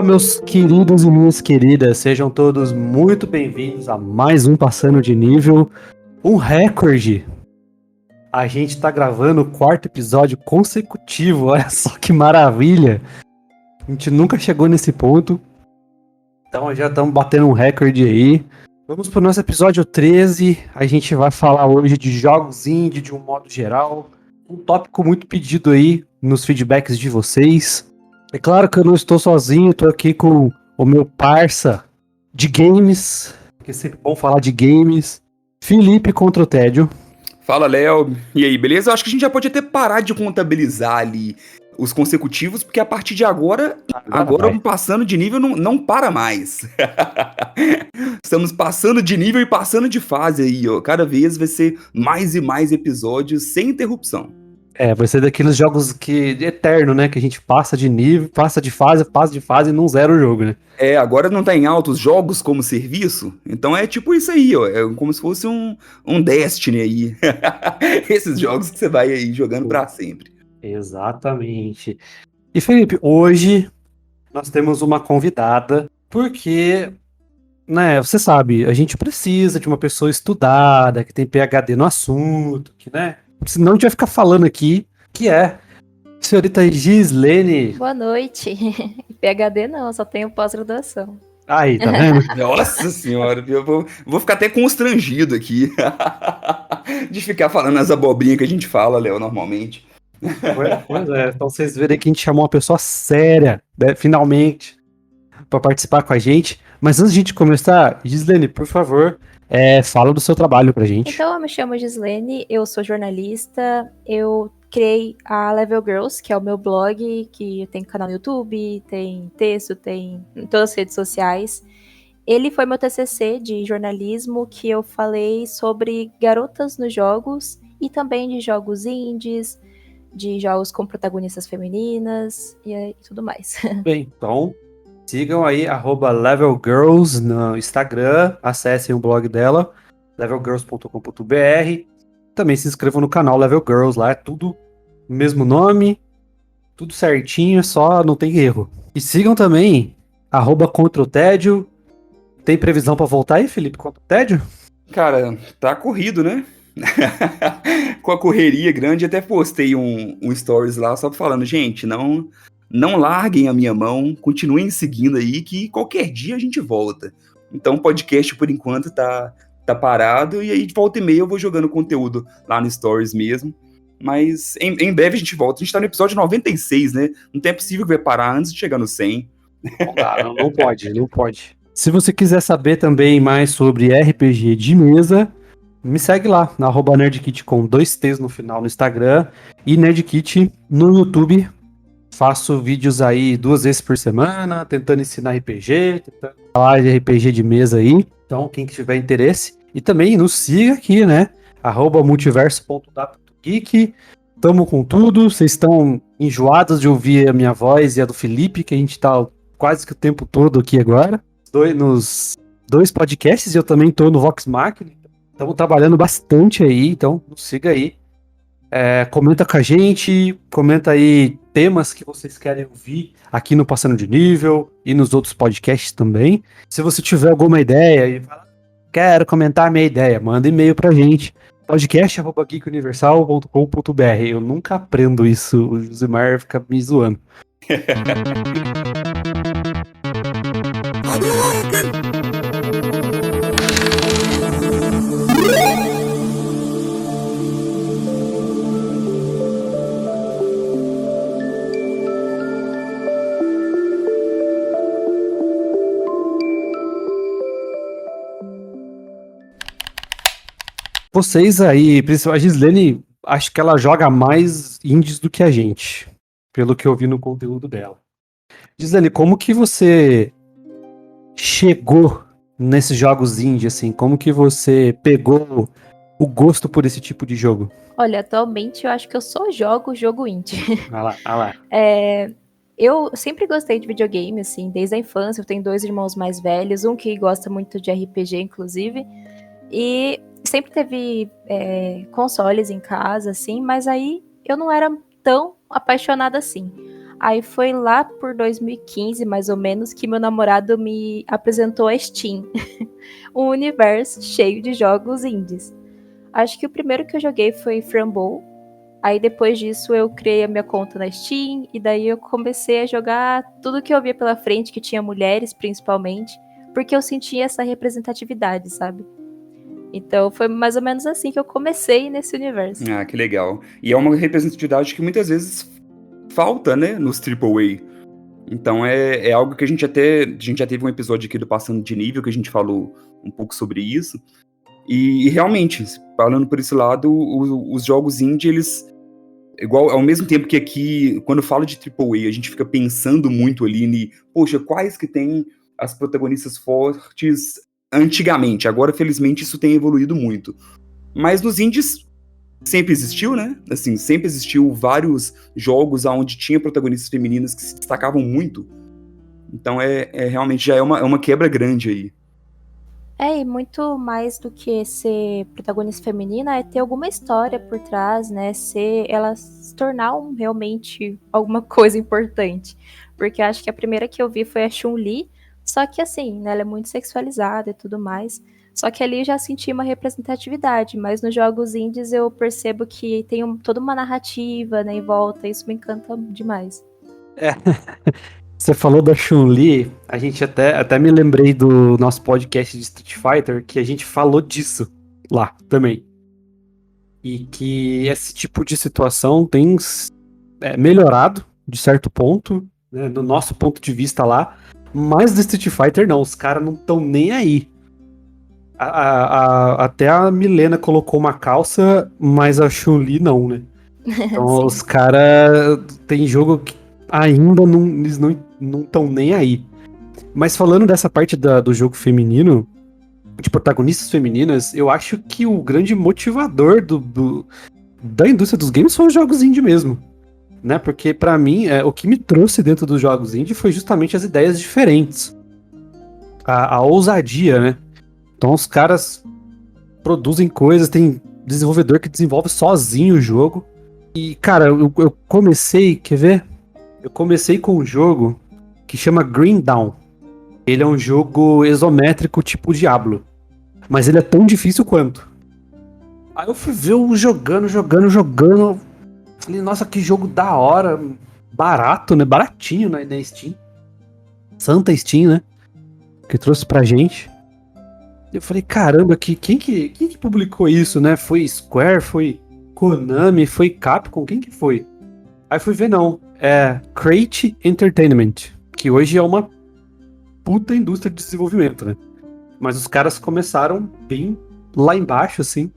Meus queridos e minhas queridas, sejam todos muito bem-vindos a mais um Passando de Nível, um recorde. A gente tá gravando o quarto episódio consecutivo, olha só que maravilha. A gente nunca chegou nesse ponto, então já estamos batendo um recorde aí. Vamos pro nosso episódio 13, a gente vai falar hoje de jogos indie de um modo geral, um tópico muito pedido aí nos feedbacks de vocês. É claro que eu não estou sozinho, estou aqui com o meu parça de games, que é sempre bom falar de games, Felipe contra o Tédio. Fala, Léo. E aí, beleza? Eu acho que a gente já pode até parar de contabilizar ali os consecutivos, porque a partir de agora vai. passando de nível não para mais. Estamos passando de nível e passando de fase aí, ó. Cada vez vai ser mais e mais episódios sem interrupção. Vai ser daqueles jogos que eterno, né? Que a gente passa de nível, passa de fase e não zera o jogo, né? Agora não tá em alta os jogos como serviço, então é tipo isso aí, ó. É como se fosse um Destiny aí. Esses jogos que você vai aí jogando pra sempre. Exatamente. E Felipe, hoje nós temos uma convidada, porque, né, você sabe, a gente precisa de uma pessoa estudada, que tem PhD no assunto, que, né, senão a gente vai ficar falando aqui, que é senhorita Gislene. Boa noite. PhD não, só tenho pós-graduação. Aí, tá vendo? Nossa senhora, eu vou ficar até constrangido aqui de ficar falando as abobrinhas que a gente fala, Léo, normalmente. Pois é, então vocês verem que a gente chamou uma pessoa séria, né, finalmente, para participar com a gente. Mas antes de a gente começar, Gislene, por favor, fala do seu trabalho pra gente. Então, eu me chamo Gislene, eu sou jornalista, eu criei a Level Girls, que é o meu blog, que tem canal no YouTube, tem texto, tem em todas as redes sociais. Ele foi meu TCC de jornalismo, que eu falei sobre garotas nos jogos e também de jogos indies, de jogos com protagonistas femininas e tudo mais. Bem, então sigam aí @levelgirls no Instagram, acessem o blog dela, levelgirls.com.br. Também se inscrevam no canal Level Girls, lá é tudo mesmo nome, tudo certinho, só não tem erro. E sigam também @contra o tédio. Tem previsão pra voltar aí, Felipe, contra o tédio? Cara, tá corrido, né? Com a correria grande, até postei um stories lá só falando, gente, não larguem a minha mão, continuem seguindo aí que qualquer dia a gente volta. Então o podcast por enquanto tá parado e aí de volta e meia eu vou jogando conteúdo lá no stories mesmo. Mas em breve a gente volta. A gente tá no episódio 96, né? Não é possível que vai parar antes de chegar no 100. Não pode, não pode. Se você quiser saber também mais sobre RPG de mesa, me segue lá, na @nerdkit com 2 T's no final no Instagram e Nerdkit no YouTube. Faço vídeos aí 2 vezes por semana, tentando ensinar RPG, tentando falar de RPG de mesa aí. Então, quem tiver interesse. E também nos siga aqui, né? @multiverso.da.geek. Tamo com tudo. Vocês estão enjoados de ouvir a minha voz e a do Felipe, que a gente tá quase que o tempo todo aqui agora. Nos 2 podcasts, e eu também tô no Vox Machina. Estamos trabalhando bastante aí, então nos siga aí. Comenta com a gente, comenta aí temas que vocês querem ouvir aqui no Passando de Nível e nos outros podcasts também. Se você tiver alguma ideia e fala, quero comentar a minha ideia, manda e-mail pra gente. podcast@geekuniversal.com.br. Eu nunca aprendo isso, o Josimar fica me zoando. Vocês aí, principalmente a Gislene, acho que ela joga mais indies do que a gente, pelo que eu vi no conteúdo dela. Gislene, como que você chegou nesses jogos indie, assim? Como que você pegou o gosto por esse tipo de jogo? Olha, atualmente eu acho que eu só jogo jogo indie. Ah lá. Eu sempre gostei de videogame, assim, desde a infância. Eu tenho 2 irmãos mais velhos, um que gosta muito de RPG, inclusive. E sempre teve consoles em casa, assim, mas aí eu não era tão apaixonada assim. Aí foi lá por 2015, mais ou menos, que meu namorado me apresentou a Steam. Um universo cheio de jogos indies. Acho que o primeiro que eu joguei foi Frambow. Aí depois disso eu criei a minha conta na Steam. E daí eu comecei a jogar tudo que eu via pela frente, que tinha mulheres principalmente. Porque eu sentia essa representatividade, sabe? Então foi mais ou menos assim que eu comecei nesse universo. Ah, que legal. E é uma representatividade que muitas vezes falta, né, nos AAA. Então é algo que a gente já teve um episódio aqui do Passando de Nível, que a gente falou um pouco sobre isso. E realmente, falando por esse lado, os jogos indie, eles, igual, ao mesmo tempo que aqui, quando fala de AAA, a gente fica pensando muito ali, poxa, quais que tem as protagonistas fortes antigamente. Agora, felizmente, isso tem evoluído muito. Mas nos indies sempre existiu, né? Assim, sempre existiu vários jogos onde tinha protagonistas femininas que se destacavam muito. Então realmente já é uma quebra grande aí. E muito mais do que ser protagonista feminina é ter alguma história por trás, né? Ela se tornar realmente alguma coisa importante. Porque eu acho que a primeira que eu vi foi a Chun-Li, só que assim, né, ela é muito sexualizada e tudo mais. Só que ali eu já senti uma representatividade, mas nos jogos indies eu percebo que tem toda uma narrativa, né, em volta, e isso me encanta demais. Você falou da Chun-Li, a gente até me lembrei do nosso podcast de Street Fighter, que a gente falou disso lá também. E que esse tipo de situação tem melhorado, de certo ponto, né, do nosso ponto de vista lá, mas do Street Fighter não, os caras não estão nem aí. Até a Milena colocou uma calça, mas a Chun-Li não, né? Então os caras tem jogo que ainda eles não estão nem aí. Mas falando dessa parte do jogo feminino, de protagonistas femininas, eu acho que o grande motivador da indústria dos games são os jogos indie mesmo. Né? Porque pra mim, o que me trouxe dentro dos jogos indie foi justamente as ideias diferentes. A ousadia, né? Então os caras produzem coisas, tem desenvolvedor que desenvolve sozinho o jogo. E, cara, eu comecei, quer ver? Eu comecei com um jogo que chama Green Dawn. Ele é um jogo isométrico tipo Diablo. Mas ele é tão difícil quanto. Aí eu fui ver o jogando. Falei, nossa, que jogo da hora. Barato, né? Baratinho na Steam. Santa Steam, né? Que trouxe pra gente. Eu falei, caramba, quem que publicou isso, né? Foi Square, foi Konami, foi Capcom, quem que foi? Aí fui ver, não. É Crate Entertainment, que hoje é uma puta indústria de desenvolvimento, né? Mas os caras começaram bem lá embaixo, assim,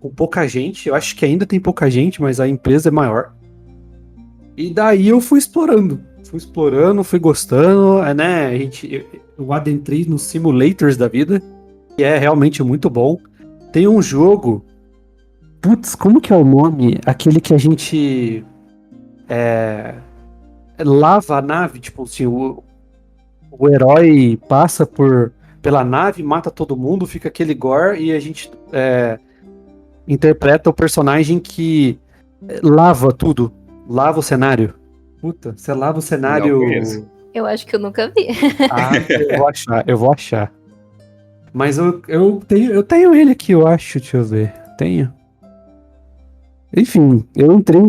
com pouca gente. Eu acho que ainda tem pouca gente, mas a empresa é maior. E daí eu fui explorando, fui gostando, né? Eu adentrei nos simulators da vida, que é realmente muito bom. Tem um jogo. Putz, como que é o nome? Aquele que a gente lava a nave, tipo assim, o herói passa pela nave, mata todo mundo, fica aquele gore e a gente interpreta o personagem que lava tudo, lava o cenário. Puta, você lava o cenário. Eu acho que eu nunca vi. Eu vou achar. Mas eu tenho ele aqui, eu acho, deixa eu ver. Tenho. Enfim, eu entrei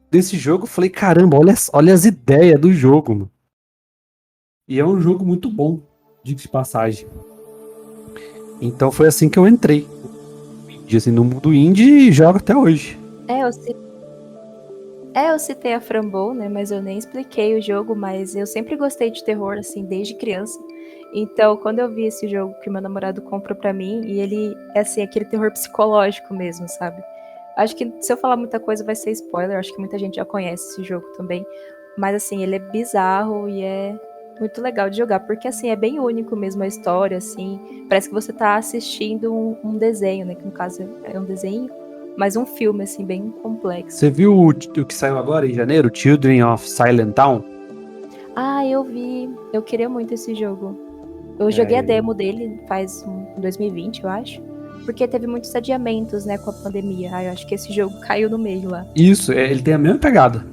desse jogo e falei, caramba, olha as ideias do jogo, mano. E é um jogo muito bom, diga de passagem. Então foi assim que eu entrei. Assim, no mundo indie e jogo até hoje. Eu citei a Frambow, né? Mas eu nem expliquei o jogo, mas eu sempre gostei de terror, assim, desde criança. Então, quando eu vi esse jogo que meu namorado comprou pra mim, e ele é assim, aquele terror psicológico mesmo, sabe? Acho que se eu falar muita coisa vai ser spoiler, acho que muita gente já conhece esse jogo também. Mas assim, ele é bizarro e é muito legal de jogar, porque assim, é bem único mesmo a história, assim. Parece que você tá assistindo um desenho, né? Que no caso é um desenho, mas um filme, assim, bem complexo. Você viu o que saiu agora em janeiro? Children of Silent Town? Ah, eu vi. Eu queria muito esse jogo. Eu joguei a demo dele faz 2020, eu acho. Porque teve muitos adiamentos, né, com a pandemia. Eu acho que esse jogo caiu no meio lá. Isso, ele tem a mesma pegada.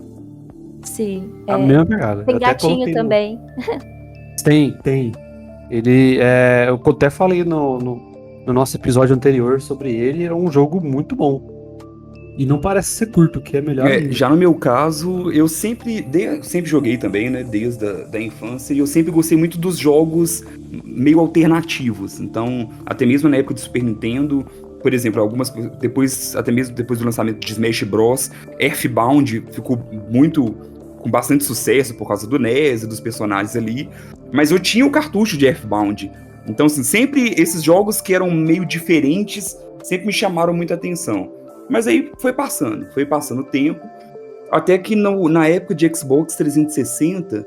Sim. A mesma pegada. Tem Eu até gatinho coloquei também. Tem. Ele eu até falei no nosso episódio anterior sobre ele, é um jogo muito bom. E não parece ser curto, que é melhor ainda. Já no meu caso, eu sempre joguei também, né, desde da infância, e eu sempre gostei muito dos jogos meio alternativos. Então, até mesmo na época do Super Nintendo, por exemplo, até mesmo depois do lançamento de Smash Bros, Earthbound ficou com bastante sucesso por causa do NES e dos personagens ali, mas eu tinha o cartucho de Earthbound. Então, assim, sempre esses jogos que eram meio diferentes sempre me chamaram muita atenção. Mas aí foi passando o tempo, até que na época de Xbox 360,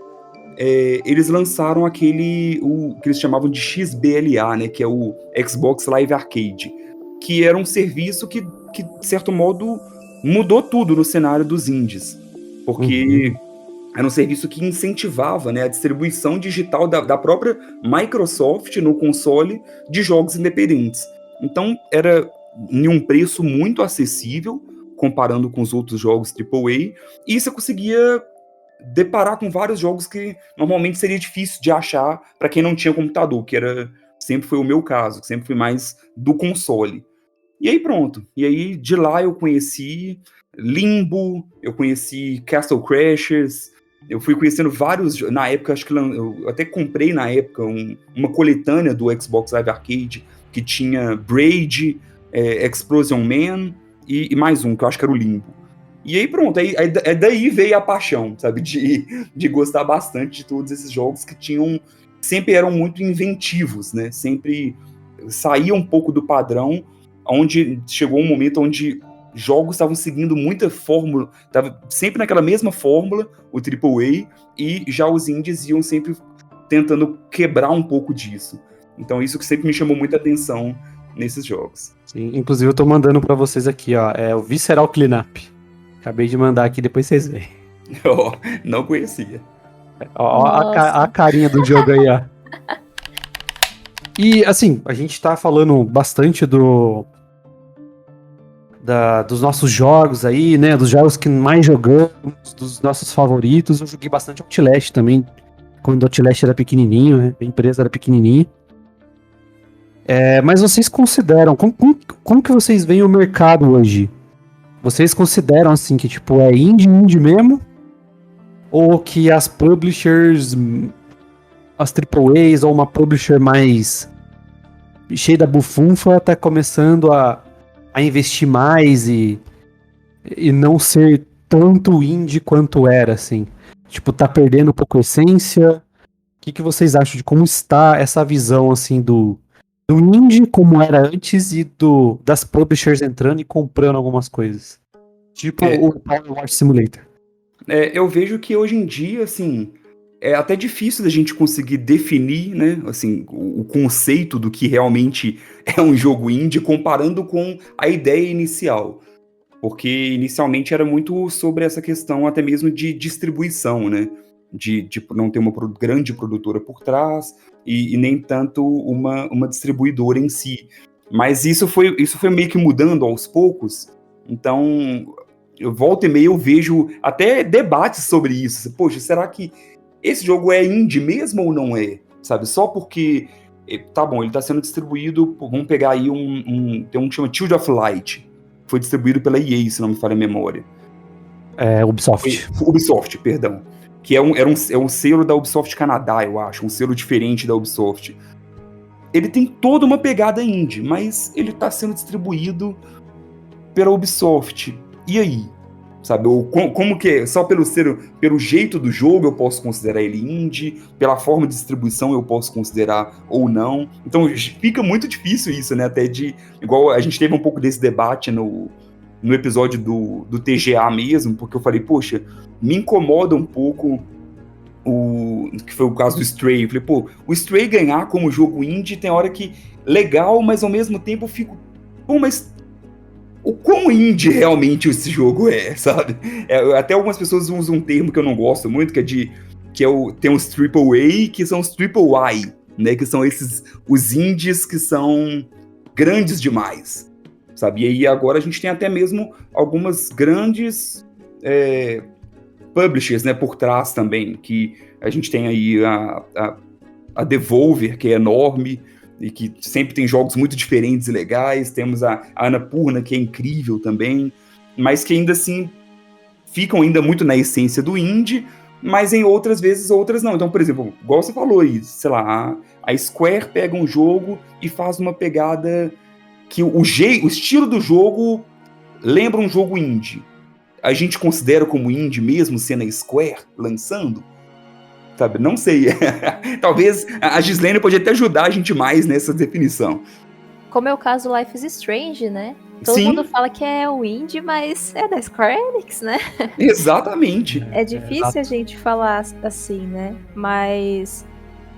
eles lançaram o que eles chamavam de XBLA, né, que é o Xbox Live Arcade, que era um serviço que de certo modo, mudou tudo no cenário dos indies, porque era um serviço que incentivava, né, a distribuição digital da própria Microsoft no console de jogos independentes. Então, era em um preço muito acessível, comparando com os outros jogos AAA, e você conseguia deparar com vários jogos que normalmente seria difícil de achar para quem não tinha computador, sempre foi o meu caso, sempre fui mais do console. E aí pronto, e aí de lá eu conheci Limbo, eu conheci Castle Crashers, eu fui conhecendo vários, na época acho que eu até comprei na época uma coletânea do Xbox Live Arcade, que tinha Braid, Explosion Man e mais um, que eu acho que era o Limbo. E aí pronto, daí veio a paixão, sabe, de gostar bastante de todos esses jogos que sempre eram muito inventivos, né, sempre saía um pouco do padrão, onde chegou um momento onde jogos estavam seguindo muita fórmula, estava sempre naquela mesma fórmula, o AAA, e já os indies iam sempre tentando quebrar um pouco disso. Então isso que sempre me chamou muita atenção nesses jogos. Sim, inclusive eu tô mandando pra vocês aqui, ó, é o Visceral Cleanup. Acabei de mandar aqui, depois vocês veem. Não conhecia. Ó a carinha do jogo aí, ó. E, assim, a gente tá falando bastante dos nossos jogos aí, né, dos jogos que mais jogamos, dos nossos favoritos. Eu joguei bastante Outlast também, quando o Outlast era pequenininho, né, a empresa era pequenininha. Mas vocês consideram, como que vocês veem o mercado hoje? Vocês consideram, assim, que, tipo, é indie mesmo? Ou que as publishers, as AAAs, ou uma publisher mais cheia da bufunfa, tá começando a investir mais e não ser tanto indie quanto era, assim? Tipo, tá perdendo um pouco a essência? O que vocês acham de como está essa visão, assim, do indie como era antes e das publishers entrando e comprando algumas coisas? Tipo o Power Wash Simulator. Eu vejo que hoje em dia, assim, é até difícil da gente conseguir definir, né, assim, o conceito do que realmente é um jogo indie comparando com a ideia inicial. Porque inicialmente era muito sobre essa questão até mesmo de distribuição, né? De não ter uma grande produtora por trás e nem tanto uma distribuidora em si. Mas isso foi meio que mudando aos poucos. Então, volta e meia eu vejo até debates sobre isso. Poxa, será que esse jogo é indie mesmo ou não é? Sabe, só porque tá bom, ele tá sendo distribuído, vamos pegar aí tem um que chama Child of Light, foi distribuído pela EA, se não me falha a memória. Ubisoft, perdão. Que é um selo da Ubisoft Canadá, eu acho, um selo diferente da Ubisoft. Ele tem toda uma pegada indie, mas ele tá sendo distribuído pela Ubisoft. E aí? Sabe, ou como que é? Só pelo jeito do jogo eu posso considerar ele indie, pela forma de distribuição eu posso considerar ou não. Então fica muito difícil isso, né? Até igual a gente teve um pouco desse debate no episódio do TGA mesmo, porque eu falei, poxa, me incomoda um pouco que foi o caso do Stray. Eu falei, pô, o Stray ganhar como jogo indie tem hora que legal, mas ao mesmo tempo eu fico, pô, mas o quão indie realmente esse jogo é, sabe? Até algumas pessoas usam um termo que eu não gosto muito, tem os AAA, que são os III, né? Que são os indies que são grandes demais, sabe? E aí agora a gente tem até mesmo algumas grandes publishers, né, por trás também, que a gente tem aí a Devolver, que é enorme, e que sempre tem jogos muito diferentes e legais, temos a Annapurna, que é incrível também, mas que ainda assim ficam ainda muito na essência do indie, mas em outras vezes, outras não. Então, por exemplo, igual você falou aí, sei lá, a Square pega um jogo e faz uma pegada que o estilo do jogo lembra um jogo indie. A gente considera como indie mesmo sendo a Square lançando? Sabe, não sei. Talvez a Gislene pode até ajudar a gente mais nessa definição. Como é o caso do Life is Strange, né? Todo mundo fala que é o indie, mas é da Square Enix, né? Exatamente. É difícil a gente falar assim, né? Mas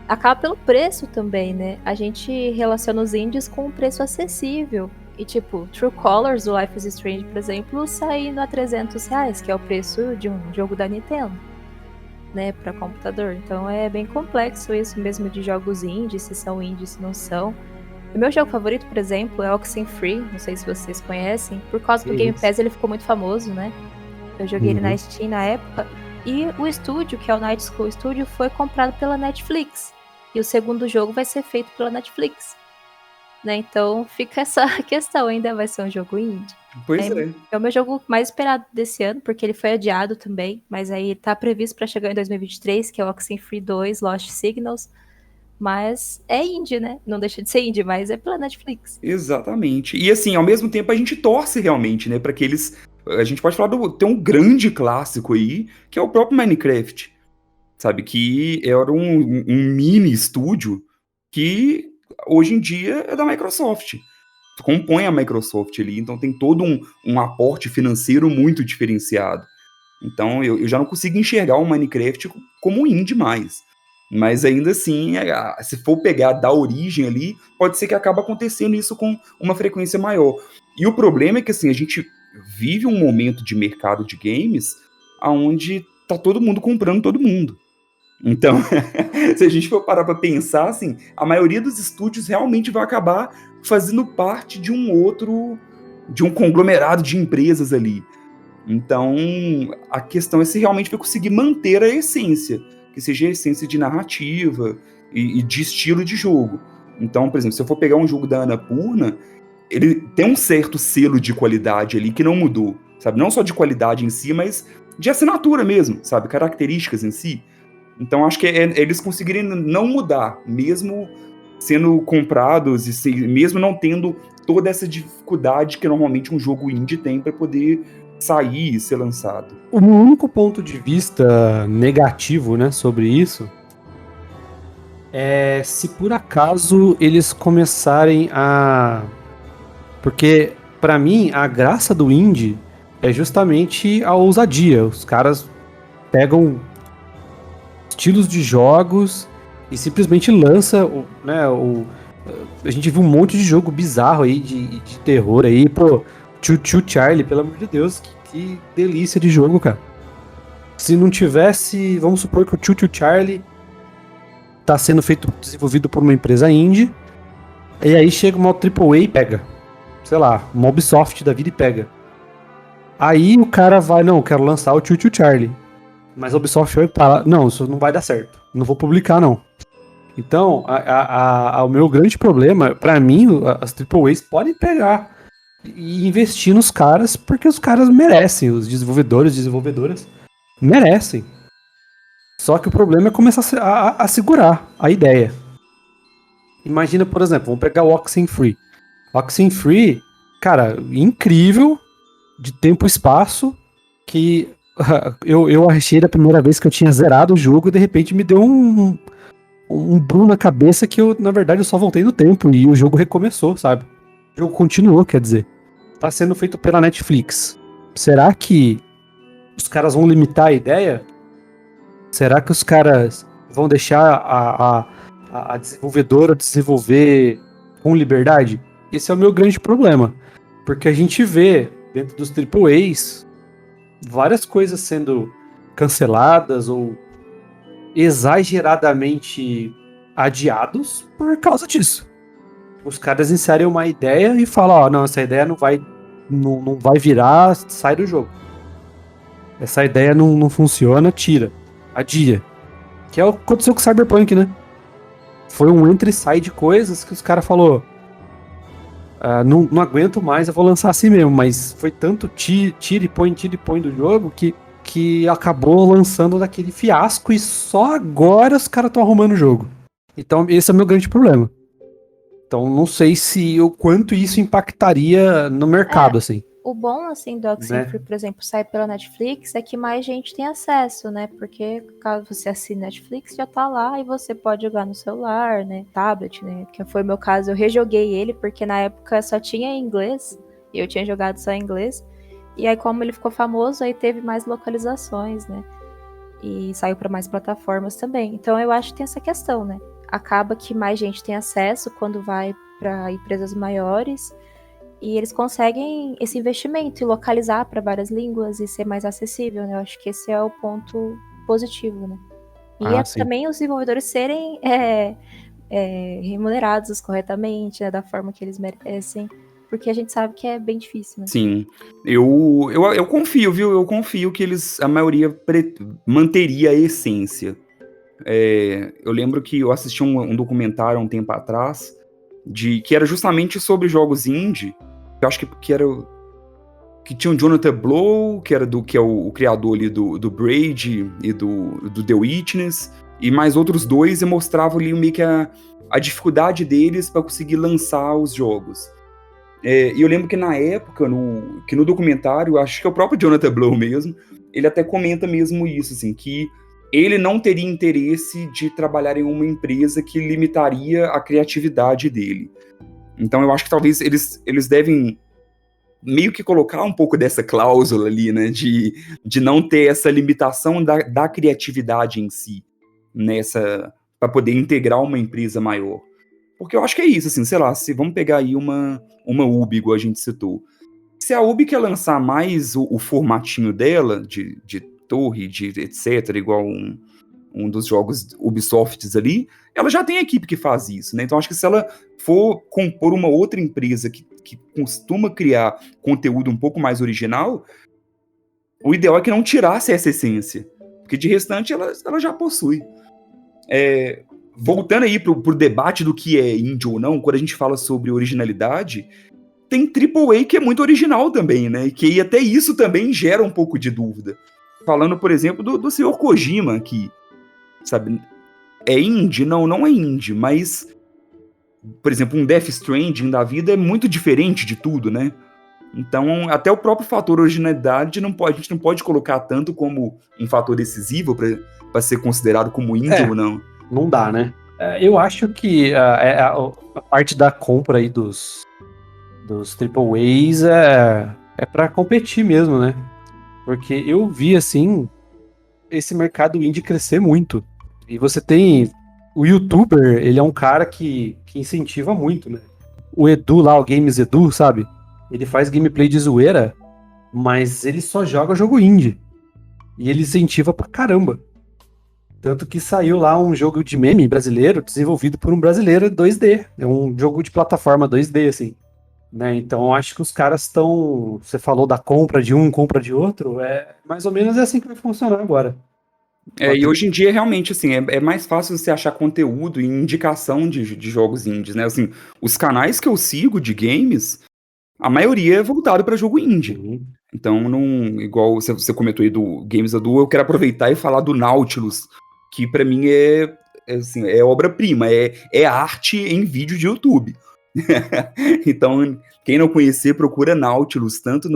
acaba pelo preço também, né? A gente relaciona os indies com um preço acessível. E tipo, True Colors do Life is Strange, por exemplo, saindo a R$300, que é o preço de um jogo da Nintendo, né, para computador. Então é bem complexo isso mesmo de jogos indies, se são indies, se não são. O meu jogo favorito, por exemplo, é Oxenfree, não sei se vocês conhecem. Por causa do Game Pass ele ficou muito famoso, né? Eu joguei ele na Steam na época. E o estúdio, que é o Night School Studio, foi comprado pela Netflix. E o segundo jogo vai ser feito pela Netflix. Né? Então fica essa questão, ainda vai ser um jogo indie. Pois é. É o meu jogo mais esperado desse ano, porque ele foi adiado também, mas aí tá previsto para chegar em 2023, que é o Oxenfree 2, Lost Signals. Mas é indie, né? Não deixa de ser indie, mas é pela Netflix. Exatamente. E assim, ao mesmo tempo a gente torce realmente, né, para que eles... A gente pode falar tem um grande clássico aí, que é o próprio Minecraft, sabe? Que era um mini estúdio que hoje em dia é da Microsoft. Compõe a Microsoft ali, então tem todo um aporte financeiro muito diferenciado. Então eu já não consigo enxergar o Minecraft como indie mais. Mas ainda assim, se for pegar da origem ali, pode ser que acabe acontecendo isso com uma frequência maior. E o problema é que assim, a gente vive um momento de mercado de games onde tá todo mundo comprando todo mundo. Então, se a gente for parar para pensar, assim, a maioria dos estúdios realmente vai acabar fazendo parte de um conglomerado de empresas ali. Então, a questão é se realmente vai conseguir manter a essência, que seja a essência de narrativa e de estilo de jogo. Então, por exemplo, se eu for pegar um jogo da Annapurna, ele tem um certo selo de qualidade ali que não mudou, sabe? Não só de qualidade em si, mas de assinatura mesmo, sabe? Características em si. Então, acho que eles conseguirem não mudar, mesmo sendo comprados e mesmo não tendo toda essa dificuldade que normalmente um jogo indie tem para poder sair e ser lançado. O único ponto de vista negativo, né, sobre isso é se por acaso eles começarem a... Porque, pra mim, a graça do indie é justamente a ousadia. Os caras pegam estilos de jogos e simplesmente lança, né, a gente viu um monte de jogo bizarro aí, de terror aí, pô, Choo Charlie, pelo amor de Deus, que delícia de jogo, cara. Se não tivesse, vamos supor que o Choo Charlie tá sendo desenvolvido por uma empresa indie, e aí chega uma AAA e pega, sei lá, uma Ubisoft da vida e pega. Aí o cara vai, não, quero lançar o Choo Charlie. Mas a Ubisoft vai falar, não, isso não vai dar certo, não vou publicar não. Então, o meu grande problema, pra mim, as AAAs podem pegar e investir nos caras, porque os caras merecem, os desenvolvedoras merecem. Só que o problema é começar a segurar a ideia. Imagina, por exemplo, vamos pegar o Oxenfree. Oxenfree, cara, incrível, de tempo e espaço, que eu achei da primeira vez que eu tinha zerado o jogo e de repente me deu um boom na cabeça que na verdade eu só voltei no tempo e o jogo recomeçou, sabe? O jogo continuou, quer dizer. Tá sendo feito pela Netflix. Será que os caras vão limitar a ideia? Será que os caras vão deixar a desenvolvedora desenvolver com liberdade? Esse é o meu grande problema. Porque a gente vê dentro dos AAAs várias coisas sendo canceladas ou exageradamente adiados por causa disso. Os caras inserem uma ideia e falam, ó, não, essa ideia não vai virar, sai do jogo. essa ideia não funciona, tira. Adia. Que é o que aconteceu com o Cyberpunk, né? Foi um entra e sai de coisas que os caras falaram, não aguento mais, eu vou lançar assim mesmo. Mas foi tanto tira e põe do jogo que acabou lançando daquele fiasco e só agora os caras estão arrumando o jogo. Então esse é o meu grande problema. Então não sei se o quanto isso impactaria no mercado, assim. O bom, assim, do Oxenfree, por exemplo, sair pela Netflix, é que mais gente tem acesso, né? Porque caso você assine Netflix, já tá lá e você pode jogar no celular, né? Tablet, né? Que foi o meu caso, eu rejoguei ele, porque na época só tinha em inglês, e eu tinha jogado só em inglês. E aí, como ele ficou famoso, aí teve mais localizações, né? E saiu para mais plataformas também. Então eu acho que tem essa questão, né? Acaba que mais gente tem acesso quando vai para empresas maiores, e eles conseguem esse investimento e localizar para várias línguas e ser mais acessível, né? Eu acho que esse é o ponto positivo, né? E Sim. também os desenvolvedores serem remunerados corretamente, né? Da forma que eles merecem, porque a gente sabe que é bem difícil, né? Sim. Eu confio, viu? Eu confio que a maioria manteria a essência. Eu lembro que eu assisti um documentário há um tempo atrás, que era justamente sobre jogos indie. Eu acho que era. Que tinha o Jonathan Blow, que é o criador ali do Braid e do The Witness, e mais outros dois, e mostravam ali meio que a dificuldade deles para conseguir lançar os jogos. E eu lembro que na época, no documentário, acho que é o próprio Jonathan Blow mesmo, ele até comenta mesmo isso, assim, que ele não teria interesse de trabalhar em uma empresa que limitaria a criatividade dele. Então eu acho que talvez eles devem meio que colocar um pouco dessa cláusula ali, né, de não ter essa limitação da criatividade em si, para poder integrar uma empresa maior. Porque eu acho que é isso, assim, sei lá, se vamos pegar aí uma Ubi, igual a gente citou. Se a Ubi quer lançar mais o formatinho dela, de torre, de etc., igual um dos jogos Ubisofts ali, ela já tem equipe que faz isso, né? Então acho que se ela for compor uma outra empresa que costuma criar conteúdo um pouco mais original, o ideal é que não tirasse essa essência, porque de restante ela já possui. Voltando aí pro debate do que é indie ou não, quando a gente fala sobre originalidade, tem AAA que é muito original também, né? Que até isso também gera um pouco de dúvida. Falando, por exemplo, do Sr. Kojima, que, sabe, é indie? Não é indie, mas, por exemplo, um Death Stranding da vida é muito diferente de tudo, né? Então, até o próprio fator originalidade a gente não pode colocar tanto como um fator decisivo para ser considerado como indie ou não. Não dá, né? Eu acho que a parte da compra aí dos AAAs é para competir mesmo, né? Porque eu vi, assim, esse mercado indie crescer muito. E você tem... O YouTuber, ele é um cara que incentiva muito, né? O Edu lá, o Games Edu, sabe? Ele faz gameplay de zoeira, mas ele só joga jogo indie. E ele incentiva pra caramba. Tanto que saiu lá um jogo de meme brasileiro, desenvolvido por um brasileiro 2D. É um jogo de plataforma 2D, assim. Né? Então eu acho que os caras estão... Você falou da compra de um, compra de outro. É mais ou menos assim que vai funcionar agora. E hoje em dia, realmente, assim, é mais fácil você achar conteúdo e indicação de jogos indies, né? Assim, os canais que eu sigo de games, a maioria é voltado para jogo indie. Uhum. Então, igual você comentou aí do Games Edu, eu quero aproveitar e falar do Nautilus, que para mim assim, é obra-prima, é arte em vídeo de YouTube. Então, quem não conhecer, procura Nautilus, tanto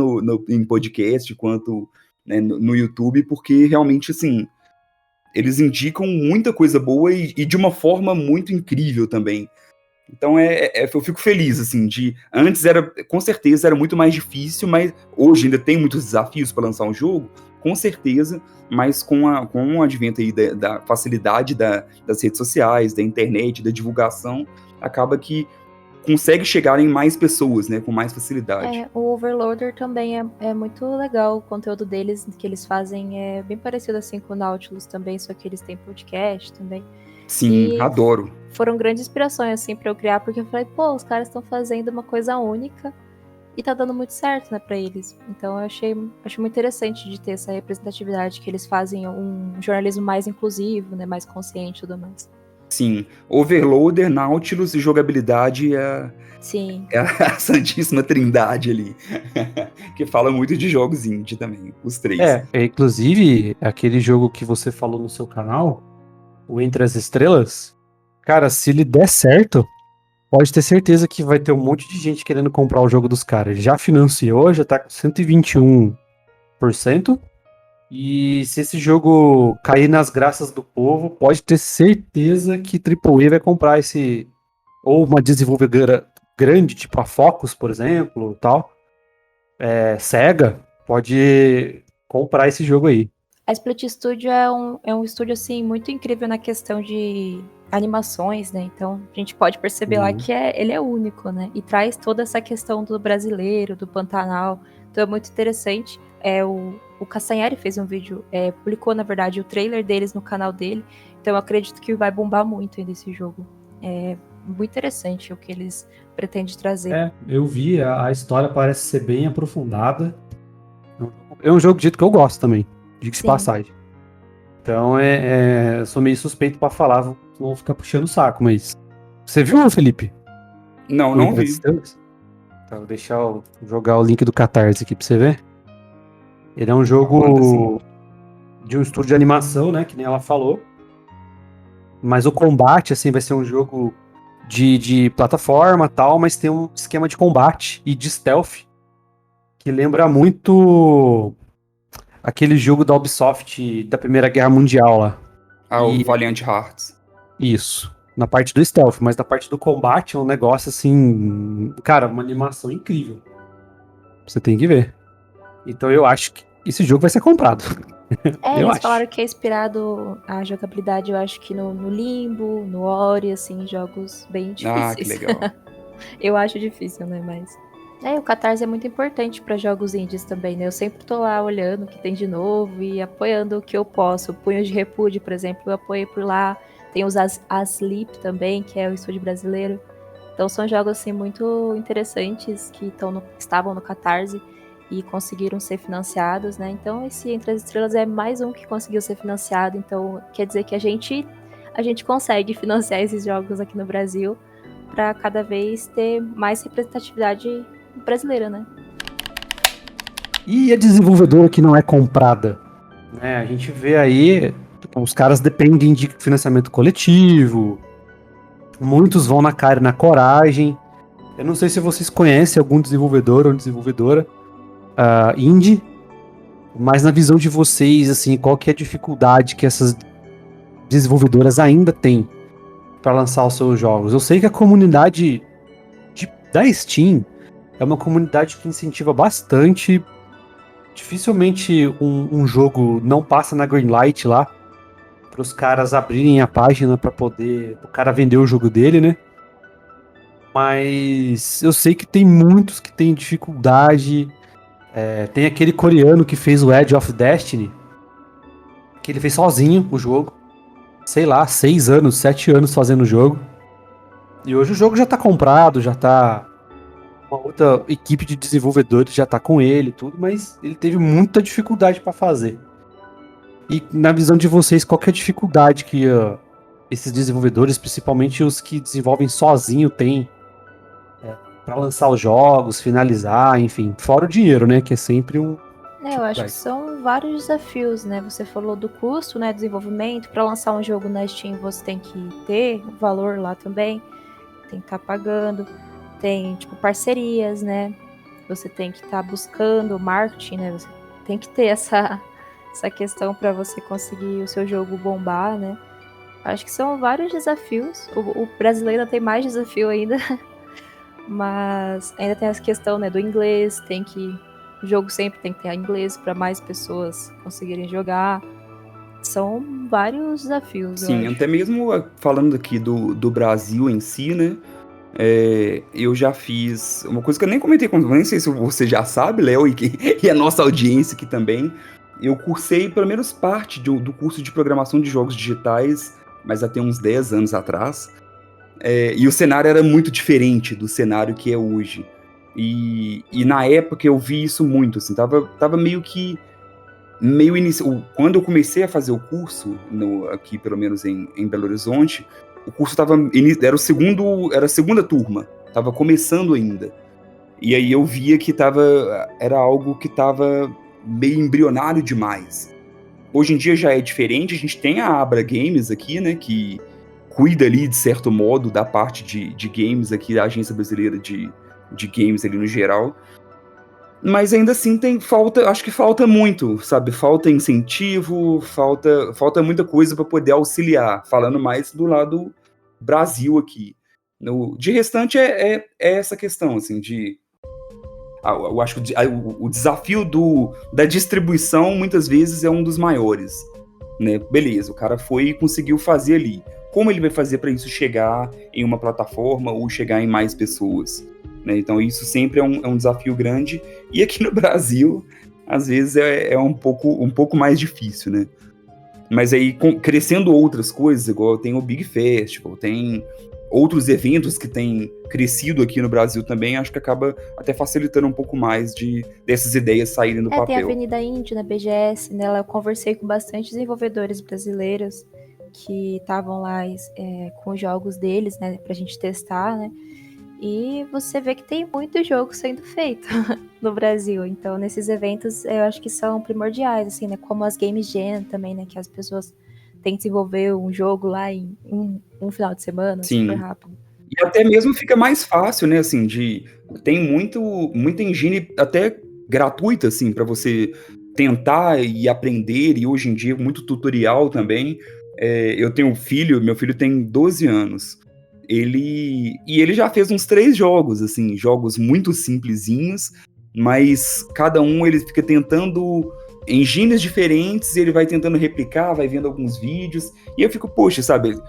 em podcast quanto, né, no YouTube, porque realmente, assim, eles indicam muita coisa boa e de uma forma muito incrível também. Então eu fico feliz, assim, antes com certeza era muito mais difícil, mas hoje ainda tem muitos desafios para lançar um jogo, com certeza, mas com o advento aí da facilidade das redes sociais, da internet, da divulgação, acaba que consegue chegar em mais pessoas, né, com mais facilidade. O Overloader também é muito legal, o conteúdo deles, que eles fazem é bem parecido assim com o Nautilus também, só que eles têm podcast também. Sim, e adoro. Foram grandes inspirações assim para eu criar, porque eu falei, pô, os caras estão fazendo uma coisa única E tá dando muito certo, né, pra eles. Então eu achei muito interessante de ter essa representatividade, que eles fazem um jornalismo mais inclusivo, né, mais consciente e tudo mais. Sim, Overloader, Nautilus e jogabilidade Sim. é a santíssima trindade ali. Que fala muito de jogos indie também, os três. Inclusive, aquele jogo que você falou no seu canal, o Entre as Estrelas, cara, se ele der certo, pode ter certeza que vai ter um monte de gente querendo comprar o jogo dos caras. Já financiou, já tá com 121%. E se esse jogo cair nas graças do povo, pode ter certeza que AAA vai comprar esse. Ou uma desenvolvedora grande, tipo a Focus, por exemplo, tal. Sega, pode comprar esse jogo aí. A Split Studio é um estúdio, assim, muito incrível na questão de animações, né? Então, a gente pode perceber lá que ele é único, né? E traz toda essa questão do brasileiro, do Pantanal. Então, é muito interessante. O Castanhari fez um vídeo, publicou, na verdade, o trailer deles no canal dele. Então, eu acredito que vai bombar muito ainda esse jogo. É muito interessante o que eles pretendem trazer. Eu vi, a história parece ser bem aprofundada. É um jogo de jeito que eu gosto também, diga-se de passagem. Então, eu sou meio suspeito pra falar, não vou ficar puxando o saco, mas... Você viu, Felipe? Não vi. Então, deixa eu jogar o link do Catarse aqui pra você ver. Ele é um jogo de um estúdio de animação, né, que nem ela falou. Mas o combate, assim, vai ser um jogo de plataforma e tal, mas tem um esquema de combate e de stealth que lembra muito aquele jogo da Ubisoft da Primeira Guerra Mundial lá. O Valiant Hearts. Isso. Na parte do stealth, mas na parte do combate é um negócio assim... Cara, uma animação incrível. Você tem que ver. Então eu acho que esse jogo vai ser comprado. Eles falaram que é inspirado a jogabilidade, eu acho que no Limbo, no Ori, assim, jogos bem difíceis. Ah, que legal. Eu acho difícil, né, mas... o Catarse é muito importante para jogos indies também, né? Eu sempre tô lá olhando o que tem de novo e apoiando o que eu posso. O Punho de Repúdio, por exemplo, eu apoiei por lá. Tem os Asleep também, que é o estúdio brasileiro. Então são jogos, assim, muito interessantes que estavam no Catarse e conseguiram ser financiados, né? Então esse Entre as Estrelas é mais um que conseguiu ser financiado. Então quer dizer que a gente consegue financiar esses jogos aqui no Brasil para cada vez ter mais representatividade brasileira, né? E a desenvolvedora que não é comprada? Né? A gente vê aí, os caras dependem de financiamento coletivo, muitos vão na cara e na coragem. Eu não sei se vocês conhecem algum desenvolvedor ou desenvolvedora indie, mas na visão de vocês, assim, qual que é a dificuldade que essas desenvolvedoras ainda têm para lançar os seus jogos? Eu sei que a comunidade da Steam é uma comunidade que incentiva bastante. Dificilmente um jogo não passa na Greenlight lá para os caras abrirem a página para poder o cara vender o jogo dele, né? Mas eu sei que tem muitos que têm dificuldade. Tem aquele coreano que fez o Edge of Destiny, que ele fez sozinho o jogo. Sei lá, 6 anos, 7 anos fazendo o jogo. E hoje o jogo já tá comprado, já tá... Uma outra equipe de desenvolvedores já tá com ele e tudo, mas ele teve muita dificuldade para fazer. E na visão de vocês, qual que é a dificuldade que esses desenvolvedores, principalmente os que desenvolvem sozinho, têm para lançar os jogos, finalizar, enfim, fora o dinheiro, né, que é sempre um... Eu acho que são vários desafios, né? Você falou do custo, né, desenvolvimento. Para lançar um jogo na Steam, você tem que ter o valor lá também, tem que estar pagando. Tem, tipo, parcerias, né? Você tem que estar buscando marketing, né? Você tem que ter essa questão para você conseguir o seu jogo bombar, né? Acho que são vários desafios. O brasileiro tem mais desafio ainda. Mas ainda tem essa questão, né, do inglês. O jogo sempre tem que ter inglês para mais pessoas conseguirem jogar. São vários desafios. Sim, até mesmo falando aqui do Brasil em si, né? Eu já fiz uma coisa que eu nem comentei com você, nem sei se você já sabe, Léo, e a nossa audiência aqui também. Eu cursei pelo menos parte do curso de programação de jogos digitais, mas até uns 10 anos atrás. E o cenário era muito diferente do cenário que é hoje. E na época eu vi isso muito, assim, tava meio que quando eu comecei a fazer o curso, aqui pelo menos em Belo Horizonte, o curso era a segunda turma, tava começando ainda. E aí eu via que era algo que tava meio embrionário demais. Hoje em dia já é diferente, a gente tem a Abra Games aqui, né, que cuida ali, de certo modo, da parte de games aqui, da Agência Brasileira de Games ali no geral. Mas ainda assim acho que falta muito, sabe? Falta incentivo, falta muita coisa para poder auxiliar, falando mais do lado Brasil aqui. De restante é essa questão, assim, eu acho que o desafio da distribuição muitas vezes é um dos maiores, né? Beleza, o cara foi e conseguiu fazer ali. Como ele vai fazer para isso chegar em uma plataforma ou chegar em mais pessoas? Né? Então isso sempre é um desafio grande, e aqui no Brasil às vezes é um pouco mais difícil, né? Mas aí crescendo outras coisas, igual tem o Big Festival, tem outros eventos que têm crescido aqui no Brasil também, acho que acaba até facilitando um pouco mais dessas ideias saírem do papel. Tem a Avenida Indie na BGS, né? Eu conversei com bastante desenvolvedores brasileiros que estavam lá com os jogos deles, né, pra gente testar, né? E você vê que tem muito jogo sendo feito no Brasil. Então, nesses eventos, eu acho que são primordiais, assim, né? Como as Game Jam também, né? Que as pessoas têm que desenvolver um jogo lá em um final de semana, Sim. super rápido. E até mesmo fica mais fácil, né? Assim, tem muita engine até gratuita, assim, para você tentar e aprender. E hoje em dia, muito tutorial também. Eu tenho um filho, meu filho tem 12 anos. Ele já fez uns 3 jogos, assim, jogos muito simplesinhos, mas cada um ele fica tentando engines diferentes, e ele vai tentando replicar, vai vendo alguns vídeos, e eu fico, poxa, sabe,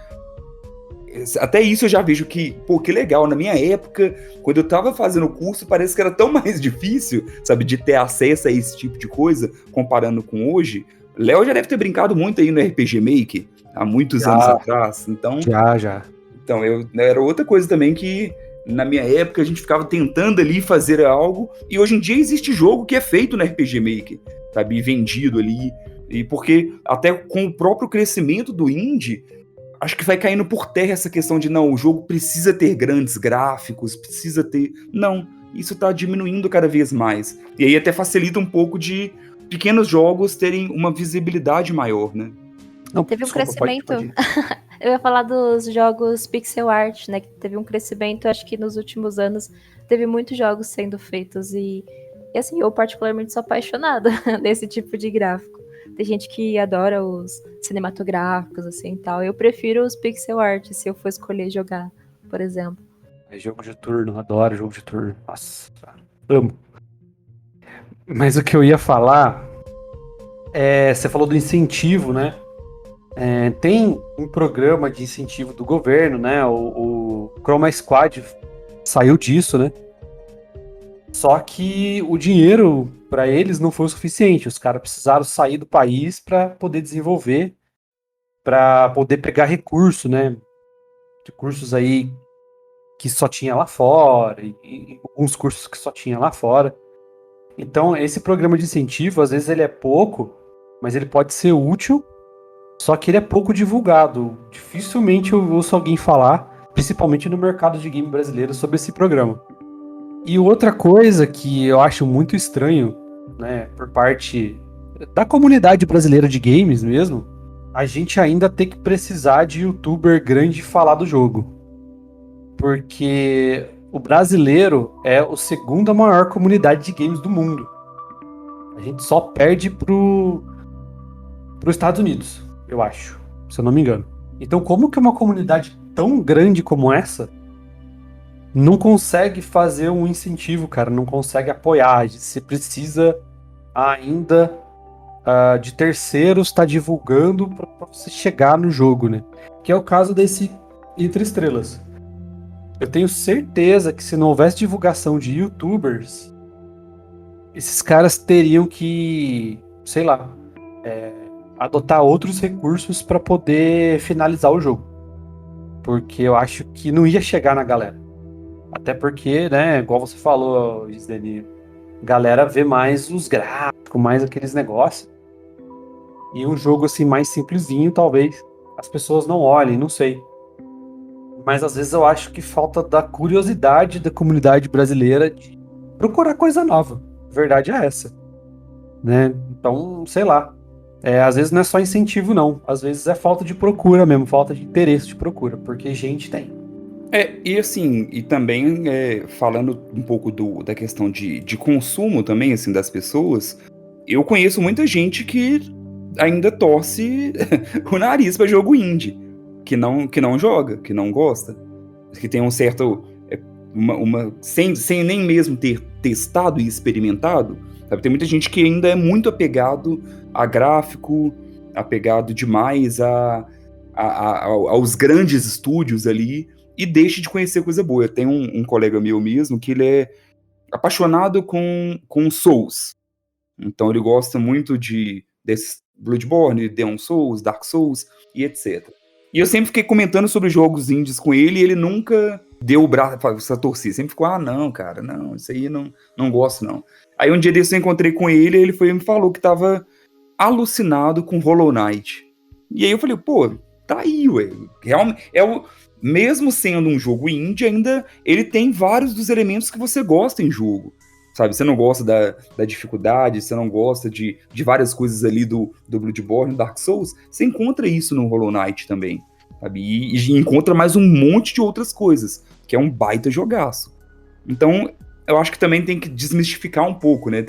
até isso eu já vejo que, pô, que legal, na minha época, quando eu tava fazendo o curso, parece que era tão mais difícil, sabe, de ter acesso a esse tipo de coisa, comparando com hoje. Léo já deve ter brincado muito aí no RPG Maker, há muitos anos atrás, então... Já. Então, era outra coisa também que, na minha época, a gente ficava tentando ali fazer algo, e hoje em dia existe jogo que é feito no RPG Maker, sabe, vendido ali, e porque até com o próprio crescimento do indie, acho que vai caindo por terra essa questão de, não, o jogo precisa ter grandes gráficos, precisa ter... Não, isso tá diminuindo cada vez mais, e aí até facilita um pouco de pequenos jogos terem uma visibilidade maior, né? Não, teve um crescimento... Eu ia falar dos jogos pixel art, né? Que teve um crescimento, acho que nos últimos anos teve muitos jogos sendo feitos. E assim, eu particularmente sou apaixonada desse tipo de gráfico. Tem gente que adora os cinematográficos, assim, e tal. Eu prefiro os pixel art, se eu for escolher jogar, por exemplo. É jogo de turno, adoro jogo de turno. Nossa, amo. Mas o que eu ia falar você falou do incentivo, né? Tem um programa de incentivo do governo, né? O Chroma Squad saiu disso, né? Só que o dinheiro para eles não foi o suficiente. Os caras precisaram sair do país para poder desenvolver, para poder pegar recurso, né? Recursos aí que só tinha lá fora, e alguns cursos que só tinha lá fora. Então, esse programa de incentivo, às vezes ele é pouco, mas ele pode ser útil. Só que ele é pouco divulgado. Dificilmente eu ouço alguém falar, principalmente no mercado de game brasileiro, sobre esse programa. E outra coisa que eu acho muito estranho, né, por parte da comunidade brasileira de games mesmo, a gente ainda tem que precisar de youtuber grande falar do jogo. Porque o brasileiro é a segunda maior comunidade de games do mundo. A gente só perde pro Estados Unidos, eu acho, se eu não me engano. Então, como que uma comunidade tão grande como essa não consegue fazer um incentivo, cara? Não consegue apoiar? Você precisa ainda de terceiros estar divulgando para você chegar no jogo, né? Que é o caso desse Entre Estrelas. Eu tenho certeza que se não houvesse divulgação de youtubers, esses caras teriam que, sei lá, adotar outros recursos para poder finalizar o jogo. Porque eu acho que não ia chegar na galera. Até porque, né, igual você falou, Gisele, galera vê mais os gráficos, mais aqueles negócios. E um jogo assim mais simplesinho, talvez as pessoas não olhem, não sei. Mas às vezes eu acho que falta da curiosidade da comunidade brasileira de procurar coisa nova. A verdade é essa, né? Então, sei lá. Às vezes não é só incentivo, não. Às vezes é falta de procura mesmo, falta de interesse de procura, porque gente tem. E assim, e também falando um pouco da questão de consumo também, assim, das pessoas, eu conheço muita gente que ainda torce o nariz pra jogo indie, que não joga, que não gosta, que tem um certo, sem nem mesmo ter testado e experimentado, sabe? Tem muita gente que ainda é muito apegado a gráfico, apegado demais aos grandes estúdios ali, e deixa de conhecer coisa boa. Eu tenho um colega meu mesmo que ele é apaixonado com Souls. Então ele gosta muito desses Bloodborne, Demon Souls, Dark Souls e etc. E eu sempre fiquei comentando sobre jogos indies com ele e ele nunca deu o braço pra torcer. Sempre ficou, não, cara, não, isso aí não gosto, não. Aí um dia desse eu encontrei com ele e ele foi e me falou que tava alucinado com Hollow Knight. E aí eu falei, pô, tá aí, ué. Realmente, mesmo sendo um jogo indie, ainda ele tem vários dos elementos que você gosta em jogo. Sabe, você não gosta da dificuldade, você não gosta de várias coisas ali do Bloodborne, do Dark Souls, você encontra isso no Hollow Knight também, sabe? E encontra mais um monte de outras coisas, que é um baita jogaço. Então, eu acho que também tem que desmistificar um pouco, né?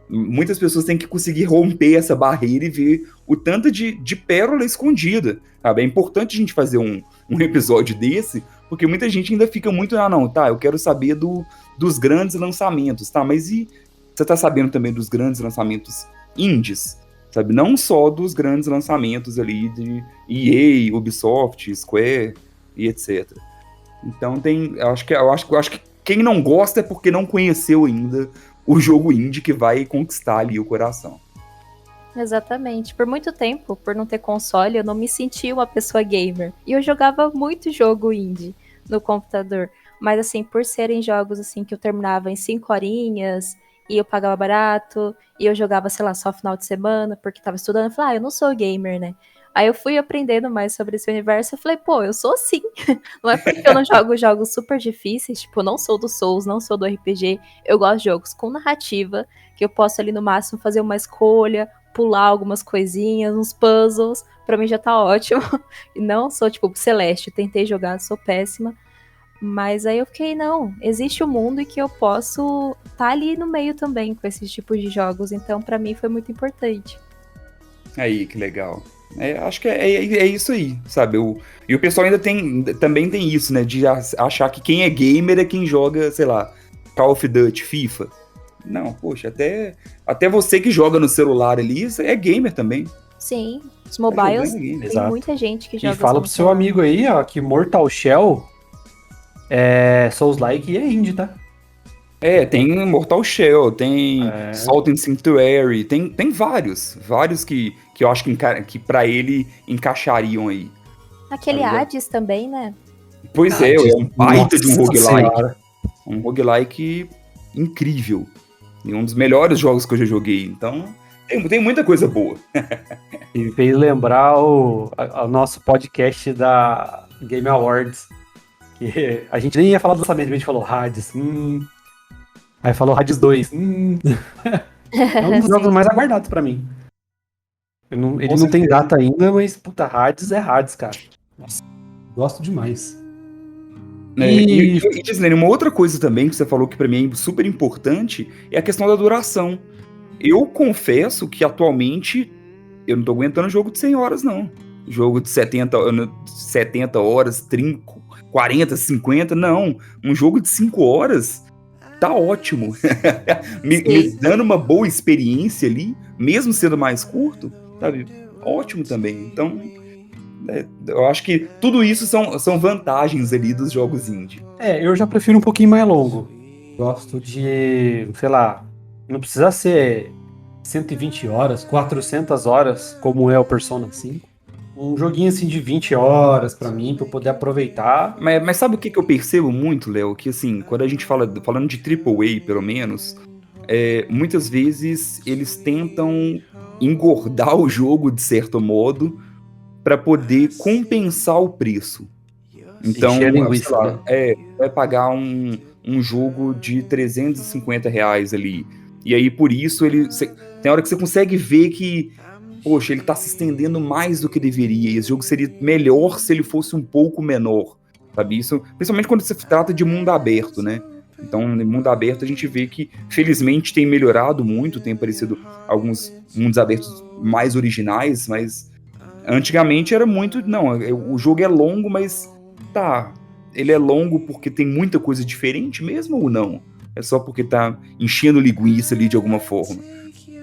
Muitas pessoas têm que conseguir romper essa barreira e ver o tanto de pérola escondida, sabe? É importante a gente fazer um episódio desse, porque muita gente ainda fica muito, não, tá, eu quero saber dos grandes lançamentos, tá, mas e você tá sabendo também dos grandes lançamentos indies, sabe? Não só dos grandes lançamentos ali de EA, Ubisoft, Square e etc. Então eu acho que quem não gosta é porque não conheceu ainda o jogo indie que vai conquistar ali o coração. Exatamente. Por muito tempo, por não ter console, eu não me sentia uma pessoa gamer. E eu jogava muito jogo indie no computador. Mas assim, por serem jogos assim que eu terminava em 5 horinhas, e eu pagava barato, e eu jogava, sei lá, só final de semana, porque tava estudando, eu falei, eu não sou gamer, né? Aí eu fui aprendendo mais sobre esse universo, eu falei, pô, eu sou sim. Não é porque eu não jogo jogos super difíceis, tipo, eu não sou do Souls, não sou do RPG, eu gosto de jogos com narrativa, que eu posso ali no máximo fazer uma escolha, pular algumas coisinhas, uns puzzles, pra mim já tá ótimo. E não sou, tipo, Celeste, tentei jogar, sou péssima. Mas aí eu fiquei, não, existe um mundo em que eu posso tá ali no meio também com esses tipos de jogos, então pra mim foi muito importante. Aí, que legal. Acho que é isso aí, sabe? E o pessoal ainda também tem isso, né? De achar que quem é gamer é quem joga, sei lá, Call of Duty, FIFA. Não, poxa, até você que joga no celular ali, você é gamer também. Sim, os mobiles, tem Exato. muita gente que joga. E fala pro seu amigo aí, ó, que Mortal Shell Souls-like e é indie, tá? Tem Mortal Shell, tem Salt and Sanctuary, tem vários que eu acho que pra ele encaixariam aí. Aquele Hades também, né? Pois é um baita de um roguelike. Senhora. Um roguelike incrível. E um dos melhores jogos que eu já joguei. Então, tem muita coisa boa. E fez lembrar o nosso podcast da Game Awards. Que a gente nem ia falar do lançamento, a gente falou Hades. Aí falou Hades 2. É um dos jogos mais aguardados pra mim. Ele não tem data ainda, mas puta, Hades é Hades, cara. Nossa, gosto demais. E Gislene, uma outra coisa também que você falou que pra mim é super importante é a questão da duração. Eu confesso que atualmente eu não tô aguentando jogo de 100 horas, não. Jogo de 70 horas, 30, 40, 50, não. Um jogo de 5 horas tá ótimo. me dando uma boa experiência ali, mesmo sendo mais curto, sabe? Ótimo também. Então, eu acho que tudo isso são vantagens ali dos jogos indie. Eu já prefiro um pouquinho mais longo. Gosto de, sei lá, não precisa ser 120 horas, 400 horas, como é o Persona 5. Um joguinho assim de 20 horas pra mim, pra eu poder aproveitar. Mas sabe o que eu percebo muito, Léo? Que assim, quando a gente falando de AAA, pelo menos, muitas vezes eles tentam engordar o jogo de certo modo para poder compensar o preço. Então, Encher a sei linguiça, lá, né? vai pagar um jogo de R$ 350 ali. E aí, por isso, tem hora que você consegue ver que, poxa, ele tá se estendendo mais do que deveria. E esse jogo seria melhor se ele fosse um pouco menor, sabe? Isso, principalmente quando se trata de mundo aberto, né? Então, no mundo aberto, a gente vê que, felizmente, tem melhorado muito, tem aparecido alguns mundos abertos mais originais, mas antigamente era muito. Não, o jogo é longo, mas tá. Ele é longo porque tem muita coisa diferente mesmo ou não? É só porque tá enchendo linguiça ali de alguma forma.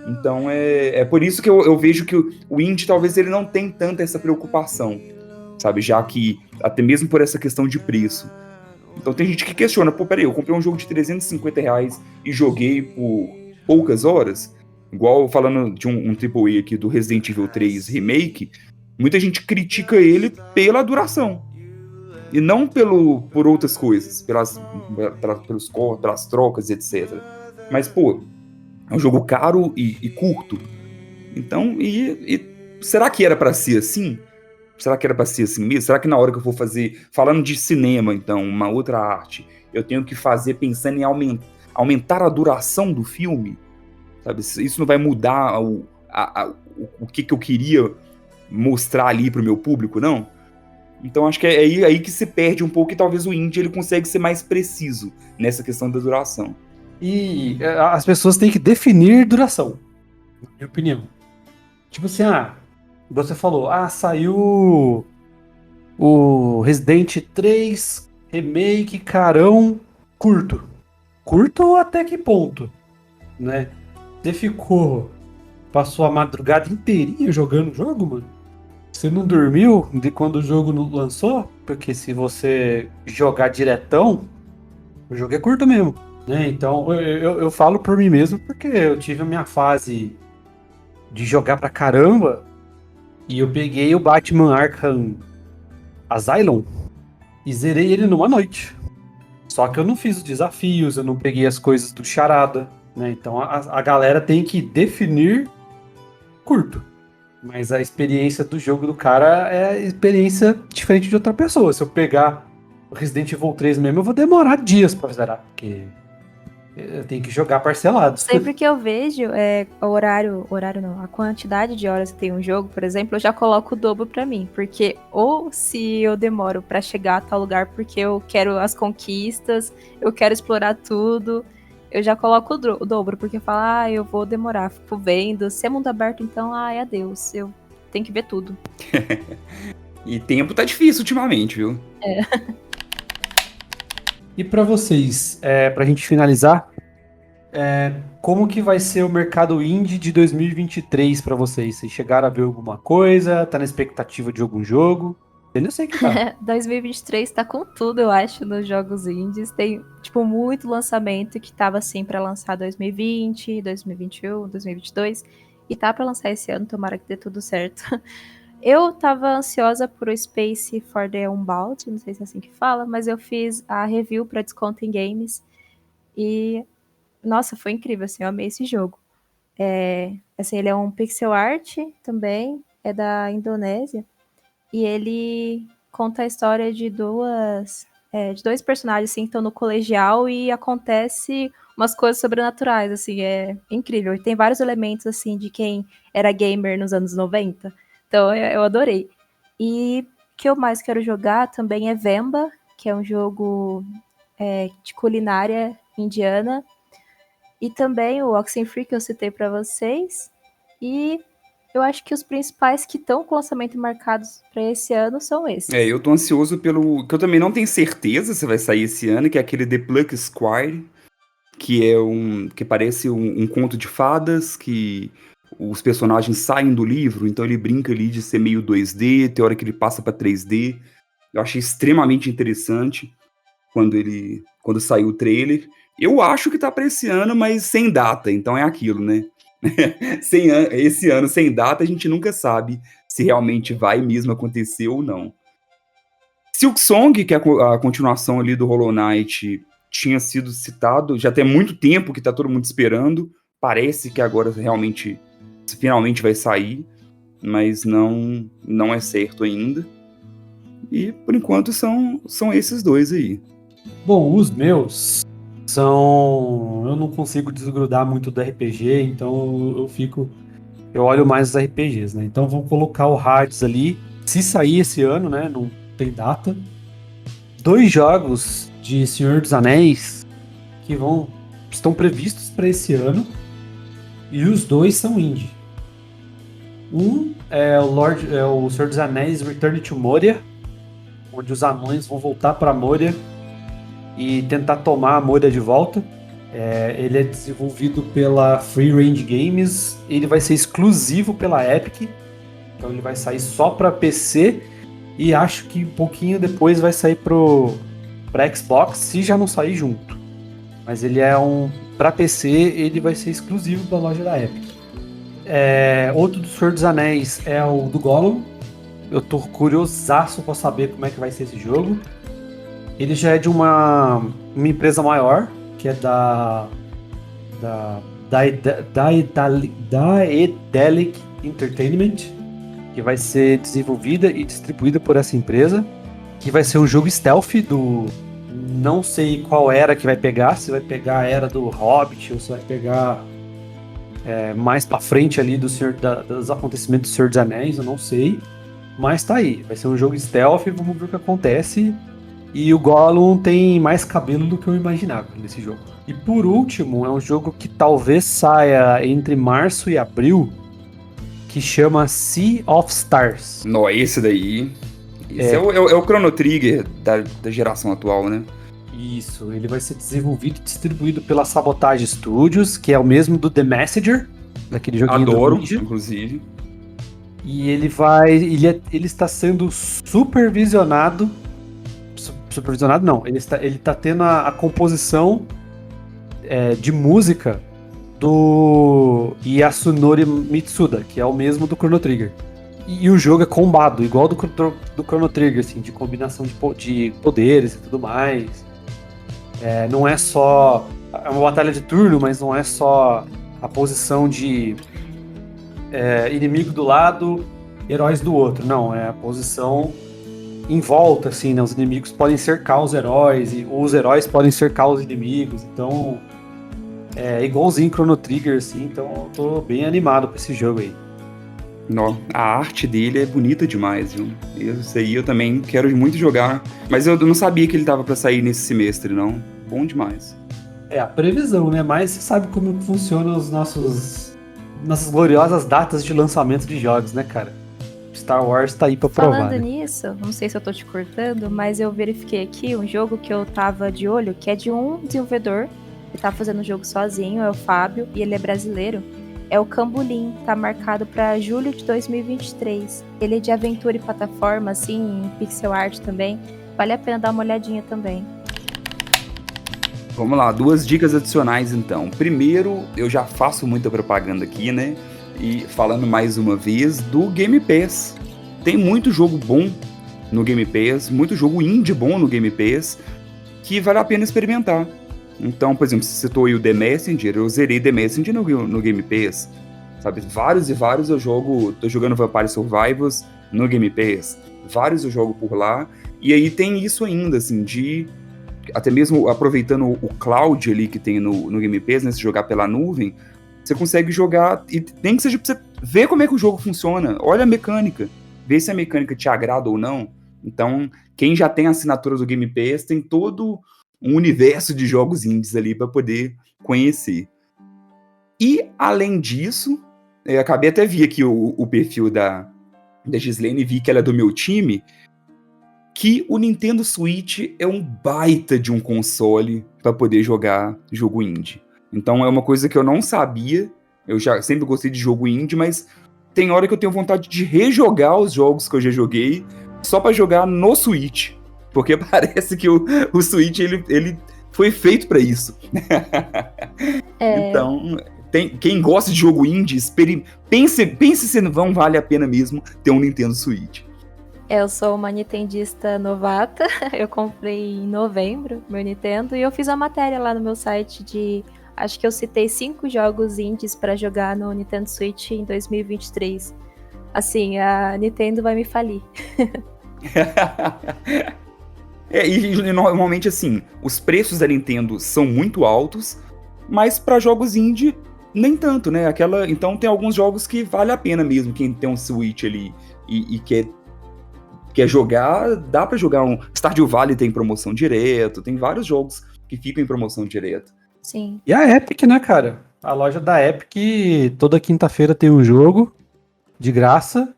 Então é por isso que eu vejo que o indie talvez ele não tem tanta essa preocupação, sabe? Já que, até mesmo por essa questão de preço. Então tem gente que questiona, pô, peraí, eu comprei um jogo de R$ 350 e joguei por poucas horas, igual falando de um AAA aqui do Resident Evil 3 Remake, muita gente critica ele pela duração, e não por outras coisas, pelas trocas, etc. Mas, pô, é um jogo caro e curto. Então, será que era pra ser assim? Será que era pra ser assim mesmo? Será que na hora que eu for fazer, falando de cinema, então, uma outra arte, eu tenho que fazer pensando em aumentar a duração do filme? Sabe? Isso não vai mudar o que eu queria mostrar ali pro meu público, não? Então acho que é aí que se perde um pouco e talvez o indie ele consegue ser mais preciso nessa questão da duração. E as pessoas têm que definir duração, na minha opinião. Tipo assim, você falou, saiu o Resident 3 Remake carão curto. Curto até que ponto, né? Passou a madrugada inteirinha jogando o jogo, mano? Você não dormiu de quando o jogo não lançou? Porque se você jogar diretão, o jogo é curto mesmo, né? Então eu falo por mim mesmo porque eu tive a minha fase de jogar pra caramba e eu peguei o Batman Arkham Asylum e zerei ele numa noite. Só que eu não fiz os desafios, eu não peguei as coisas do charada, né? Então a galera tem que definir curto. Mas a experiência do jogo do cara é experiência diferente de outra pessoa. Se eu pegar o Resident Evil 3 mesmo, eu vou demorar dias pra zerar, porque eu tenho que jogar parcelado. Sempre que eu vejo horário não, a quantidade de horas que tem um jogo, por exemplo, eu já coloco o dobro pra mim, porque ou se eu demoro pra chegar a tal lugar porque eu quero as conquistas, eu quero explorar tudo, eu já coloco o dobro, porque eu falo, eu vou demorar, fico vendo, se é mundo aberto, então, adeus, eu tenho que ver tudo. E tempo tá difícil ultimamente, viu? E pra vocês, pra gente finalizar, como que vai ser o mercado indie de 2023 pra vocês? Vocês chegaram a ver alguma coisa? Tá na expectativa de algum jogo? Eu sei que tá. 2023 tá com tudo, eu acho, nos jogos indies. Tem, tipo, muito lançamento que tava, assim, pra lançar 2020, 2021, 2022. E tá pra lançar esse ano, tomara que dê tudo certo. Eu tava ansiosa por o Space for the Unbound, não sei se é assim que fala, mas eu fiz a review pra Desconto em Games. E, nossa, foi incrível, assim, eu amei esse jogo. Assim, ele é um pixel art também, é da Indonésia. E ele conta a história de dois personagens assim, que estão no colegial e acontece umas coisas sobrenaturais, assim, é incrível. E tem vários elementos, assim, de quem era gamer nos anos 90. Então, eu adorei. E o que eu mais quero jogar também é Vemba, que é um jogo de culinária indiana. E também o Oxenfree, que eu citei para vocês. E eu acho que os principais que estão com lançamento marcados para esse ano são esses. Eu tô ansioso pelo. Que eu também não tenho certeza se vai sair esse ano, que é aquele The Pluck Squire, que é que parece um conto de fadas, que os personagens saem do livro, então ele brinca ali de ser meio 2D, tem hora que ele passa pra 3D. Eu achei extremamente interessante quando saiu o trailer. Eu acho que tá pra esse ano, mas sem data, então é aquilo, né? Esse ano sem data, a gente nunca sabe se realmente vai mesmo acontecer ou não. Silksong, que é a continuação ali do Hollow Knight, tinha sido citado, já tem muito tempo que tá todo mundo esperando, parece que agora realmente, finalmente vai sair, mas não é certo ainda. E, por enquanto, são esses dois aí. Bom, os meus são... Eu não consigo desgrudar muito do RPG, então eu olho mais os RPGs, né? Então vou colocar o Hades ali, se sair esse ano, né? Não tem data. 2 jogos de Senhor dos Anéis que estão previstos para esse ano, e os 2 são indie. Um é o Senhor dos Anéis Return to Moria, onde os anões vão voltar para Moria e tentar tomar a Moria de volta. Ele é desenvolvido pela Free Range Games, ele vai ser exclusivo pela Epic, então ele vai sair só para PC, e acho que um pouquinho depois vai sair para Xbox, se já não sair junto. Mas ele para PC, ele vai ser exclusivo da loja da Epic. Outro do Senhor dos Anéis é o do Gollum. Eu tô curiosaço pra saber como é que vai ser esse jogo. Ele já é de uma empresa maior, que é da Daedalic Entertainment, que vai ser desenvolvida e distribuída por essa empresa, que vai ser um jogo stealth não sei qual era que vai pegar, se vai pegar a era do Hobbit ou se vai pegar mais pra frente ali dos acontecimentos do Senhor dos Anéis, eu não sei. Mas tá aí, vai ser um jogo stealth, vamos ver o que acontece. E o Gollum tem mais cabelo do que eu imaginava nesse jogo. E por último, é um jogo que talvez saia entre março e abril, que chama Sea of Stars. Não, esse daí... Esse é o Chrono Trigger da geração atual, né? Isso, ele vai ser desenvolvido e distribuído pela Sabotage Studios, que é o mesmo do The Messenger, daquele joguinho Adoro, do Ninja. inclusive. E ele está sendo supervisionado não, ele está tendo a composição de música do Yasunori Mitsuda, que é o mesmo do Chrono Trigger. E o jogo é combado, igual do Chrono Trigger, assim, de combinação de poderes e tudo mais. Não é só... É uma batalha de turno, mas não é só a posição de inimigo do lado, heróis do outro. Não, é a posição em volta, assim, né? Os inimigos podem cercar os heróis, e os heróis podem cercar os inimigos. Então, é igualzinho Chrono Trigger, assim. Então, eu tô bem animado pra esse jogo aí. Não, a arte dele é bonita demais, viu? Isso aí eu também quero muito jogar. Mas eu não sabia que ele tava pra sair nesse semestre, não. Bom demais. A previsão, né? Mas você sabe como funcionam nossas gloriosas datas de lançamento de jogos, né, cara? Star Wars tá aí pra provar. Falando nisso, não sei se eu tô te cortando, mas eu verifiquei aqui um jogo que eu tava de olho, que é de um desenvolvedor, que tá fazendo o jogo sozinho, é o Fábio, e ele é brasileiro. É o Cambulim, tá marcado pra julho de 2023. Ele é de aventura e plataforma, assim, em pixel art também. Vale a pena dar uma olhadinha também. Vamos lá, 2 dicas adicionais então. Primeiro, eu já faço muita propaganda aqui, né? E falando mais uma vez do Game Pass. Tem muito jogo bom no Game Pass, muito jogo indie bom no Game Pass, que vale a pena experimentar. Então, por exemplo, você citou aí o The Messenger, eu zerei The Messenger no Game Pass. Sabe, vários e vários eu tô jogando Vampire Survivors no Game Pass. Vários eu jogo por lá. E aí tem isso ainda, assim, de... Até mesmo aproveitando o cloud ali que tem no Game Pass, né? Se jogar pela nuvem, você consegue jogar, e nem que seja pra você ver como é que o jogo funciona. Olha a mecânica, vê se a mecânica te agrada ou não. Então, quem já tem a assinatura do Game Pass tem todo um universo de jogos indies ali para poder conhecer. E, além disso, eu acabei até vi aqui o perfil da Gislene e vi que ela é do meu time, que o Nintendo Switch é um baita de um console para poder jogar jogo indie. Então é uma coisa que eu não sabia, eu já sempre gostei de jogo indie, mas tem hora que eu tenho vontade de rejogar os jogos que eu já joguei só para jogar no Switch, porque parece que o Switch ele foi feito para isso. Então quem gosta de jogo indie, pense se não vale a pena mesmo ter um Nintendo Switch. Eu sou uma nintendista novata, eu comprei em novembro meu Nintendo e eu fiz uma matéria lá no meu site de... Acho que eu citei 5 jogos indies pra jogar no Nintendo Switch em 2023. Assim, a Nintendo vai me falir. E normalmente, assim, os preços da Nintendo são muito altos, mas para jogos indie, nem tanto, né? Então tem alguns jogos que vale a pena mesmo, quem tem um Switch ali e quer jogar, dá para jogar um... Stardew Valley tem promoção direto, tem vários jogos que ficam em promoção direto. Sim. E a Epic, né, cara? A loja da Epic, toda quinta-feira tem um jogo de graça.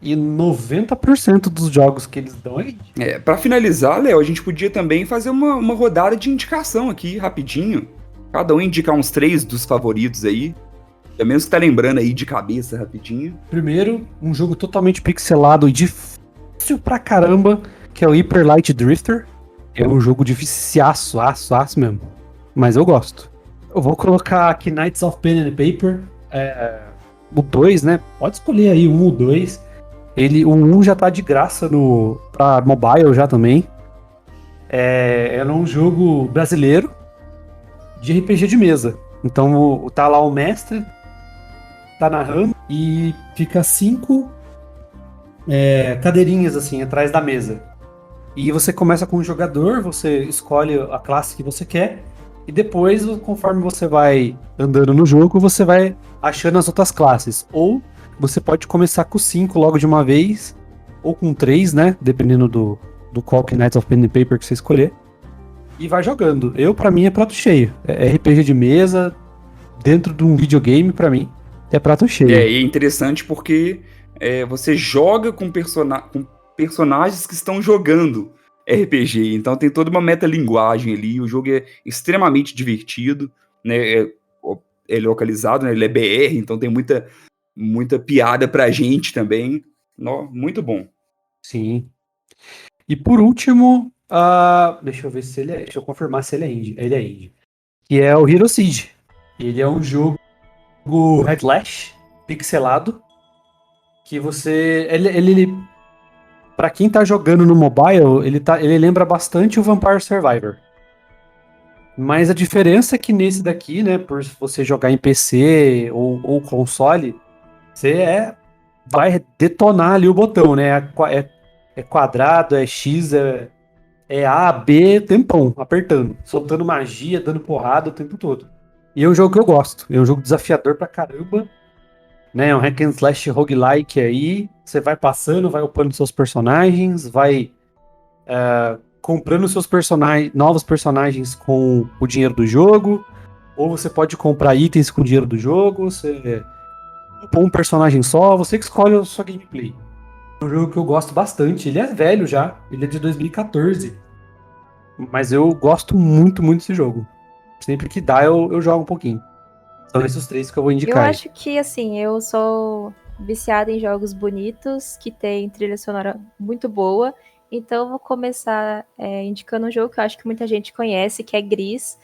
E 90% dos jogos que eles dão aí. Pra finalizar, Léo, a gente podia também fazer uma rodada de indicação aqui, rapidinho. Cada um indicar uns 3 dos favoritos aí. Pelo menos que tá lembrando aí de cabeça, rapidinho. Primeiro, um jogo totalmente pixelado e difícil pra caramba, que é o Hyper Light Drifter. É um jogo dificiaço, aço mesmo. Mas eu gosto. Eu vou colocar aqui Knights of Pen and Paper. O 2, né? Pode escolher aí um ou 2. O 1 já tá de graça pra mobile já também. É um jogo brasileiro de RPG de mesa. Então tá lá o mestre, tá narrando e fica 5 cadeirinhas assim atrás da mesa. E você começa com um jogador, você escolhe a classe que você quer e depois, conforme você vai andando no jogo, você vai achando as outras classes. Ou você pode começar com 5 logo de uma vez, ou com 3, né? Dependendo do qual Knights of Pen and Paper que você escolher. E vai jogando. Pra mim, é prato cheio. É RPG de mesa, dentro de um videogame, pra mim, é prato cheio. E é interessante porque você joga com personagens que estão jogando RPG. Então tem toda uma metalinguagem ali. O jogo é extremamente divertido, né? É localizado, né? Ele é BR, então tem muita piada pra gente também. Muito bom. Sim. E por último, deixa eu ver se ele é. Deixa eu confirmar se ele é indie. Ele é indie. Que é o Hero Siege. Ele é um jogo Headlash, pixelado. Que você. Ele pra quem tá jogando no mobile, ele lembra bastante o Vampire Survivor. Mas a diferença é que nesse daqui, né, por você jogar em PC ou console, você vai detonar ali o botão, né? É quadrado, é X, é A, B, tempão, apertando, soltando magia, dando porrada o tempo todo. E é um jogo que eu gosto, é um jogo desafiador pra caramba, né? É um hack and slash roguelike aí, você vai passando, vai upando seus personagens, vai comprando seus novos personagens com o dinheiro do jogo, ou você pode comprar itens com o dinheiro do jogo, você upou um personagem só, você que escolhe a sua gameplay. É um jogo que eu gosto bastante, ele é velho já, ele é de 2014, mas eu gosto muito, muito desse jogo. Sempre que dá, eu jogo um pouquinho. São esses 3 que eu vou indicar. Eu acho que, assim, eu sou viciada em jogos bonitos, que tem trilha sonora muito boa, então eu vou começar indicando um jogo que eu acho que muita gente conhece, que é Gris,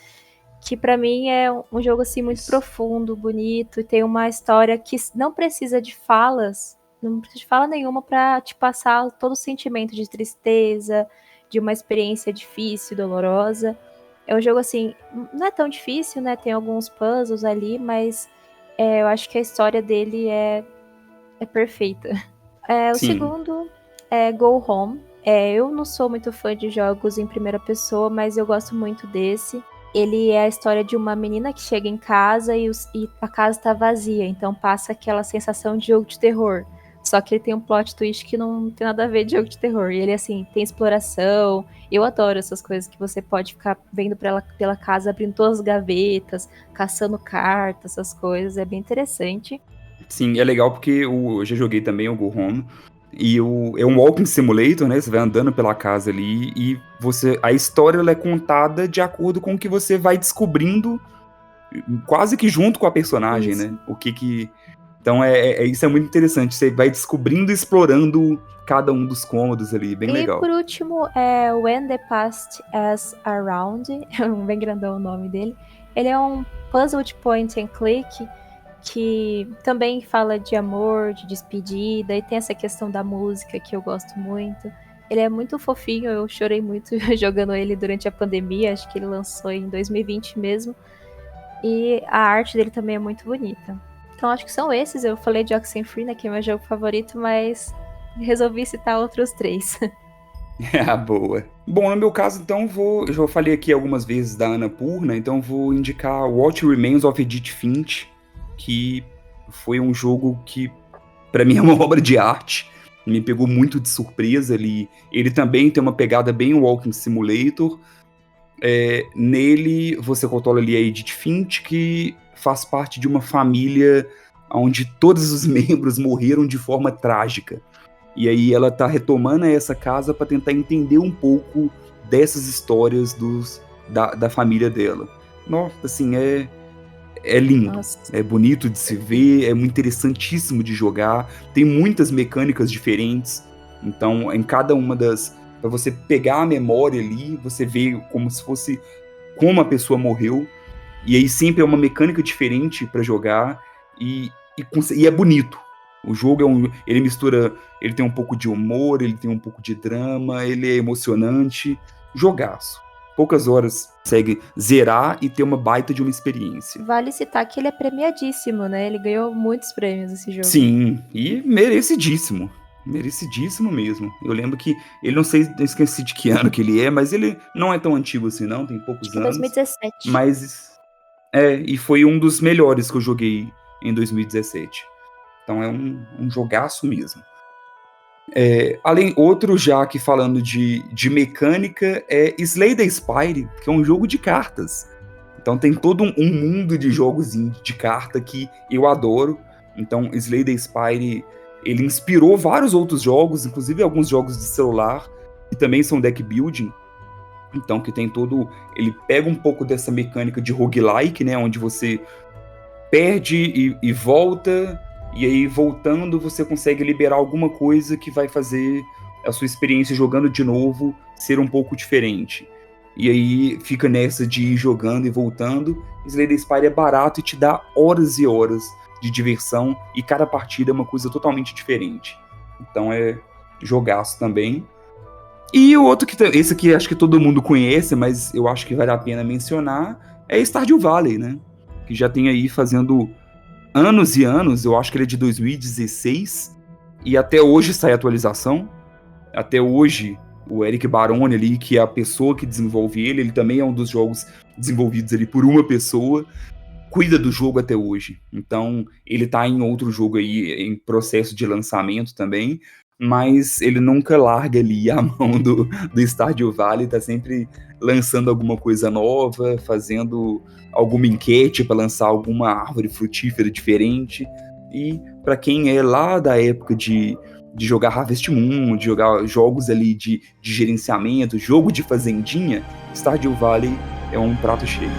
que pra mim é um jogo, assim, muito profundo, bonito, e tem uma história que não precisa de falas, não precisa de fala nenhuma pra te passar todo o sentimento de tristeza, de uma experiência difícil, dolorosa. É um jogo, assim, não é tão difícil, né? Tem alguns puzzles ali, mas eu acho que a história dele é perfeita. O segundo é Go Home. Eu não sou muito fã de jogos em primeira pessoa, mas eu gosto muito desse. Ele é a história de uma menina que chega em casa e a casa tá vazia, então passa aquela sensação de jogo de terror. Só que ele tem um plot twist que não tem nada a ver de jogo de terror. E ele, assim, tem exploração. Eu adoro essas coisas que você pode ficar vendo pela casa, abrindo todas as gavetas, caçando cartas, essas coisas. É bem interessante. Sim, é legal porque eu já joguei também o Go Home. E é um walking simulator, né? Você vai andando pela casa ali e a história ela é contada de acordo com o que você vai descobrindo, quase que junto com a personagem, Isso. né? Então isso é muito interessante, você vai descobrindo e explorando cada um dos cômodos ali, bem legal. E por último, When the Past is Around, bem grandão o nome dele. Ele é um puzzle de point and click que também fala de amor, de despedida, e tem essa questão da música que eu gosto muito. Ele é muito fofinho, eu chorei muito jogando ele durante a pandemia, acho que ele lançou em 2020 mesmo. E a arte dele também é muito bonita. Então acho que são esses, eu falei de Oxenfree, né, que é meu jogo favorito, mas resolvi citar outros 3. Boa. Bom, no meu caso, então, eu já falei aqui algumas vezes da Annapurna, então vou indicar What Remains of Edith Finch, que foi um jogo que, pra mim, é uma obra de arte, me pegou muito de surpresa. Ele também tem uma pegada bem Walking Simulator. Nele, você controla ali a Edith Finch, que faz parte de uma família onde todos os membros morreram de forma trágica. E aí ela tá retomando essa casa para tentar entender um pouco dessas histórias da família dela. Nossa, assim, é lindo. Nossa. É bonito de se ver, é muito interessantíssimo de jogar, tem muitas mecânicas diferentes. Então, em cada uma para você pegar a memória ali, você vê como se fosse como a pessoa morreu. E aí sempre é uma mecânica diferente para jogar e é bonito. O jogo ele mistura, ele tem um pouco de humor, ele tem um pouco de drama, ele é emocionante, jogaço. Poucas horas consegue zerar e ter uma baita de uma experiência. Vale citar que ele é premiadíssimo, né? Ele ganhou muitos prêmios esse jogo. Sim, e merecidíssimo. Merecidíssimo mesmo. Eu lembro que ele, não sei, eu esqueci de que ano que ele é, mas ele não é tão antigo assim não, tem poucos anos. 2017. Mas e foi um dos melhores que eu joguei em 2017. Então é um jogaço mesmo. Além, outro já que falando de mecânica é Slay the Spire, que é um jogo de cartas. Então tem todo um mundo de jogos de carta que eu adoro. Então Slay the Spire, ele inspirou vários outros jogos, inclusive alguns jogos de celular, que também são deck building. Então que tem ele pega um pouco dessa mecânica de roguelike, né, onde você perde e volta, e aí voltando você consegue liberar alguma coisa que vai fazer a sua experiência jogando de novo ser um pouco diferente. E aí fica nessa de ir jogando e voltando. Slay the Spire é barato e te dá horas e horas de diversão, e cada partida é uma coisa totalmente diferente. Então é jogaço também. E o outro, esse aqui acho que todo mundo conhece, mas eu acho que vale a pena mencionar, é Stardew Valley, né? Que já tem aí fazendo anos e anos, eu acho que ele é de 2016, e até hoje sai atualização. Até hoje, o Eric Baroni ali, que é a pessoa que desenvolve ele também é um dos jogos desenvolvidos ali por uma pessoa, cuida do jogo até hoje. Então, ele tá em outro jogo aí, em processo de lançamento também, mas ele nunca larga ali a mão do Stardew Valley, tá sempre lançando alguma coisa nova, fazendo alguma enquete para lançar alguma árvore frutífera diferente. E para quem é lá da época de jogar Harvest Moon, de jogar jogos ali de gerenciamento, jogo de fazendinha, Stardew Valley é um prato cheio.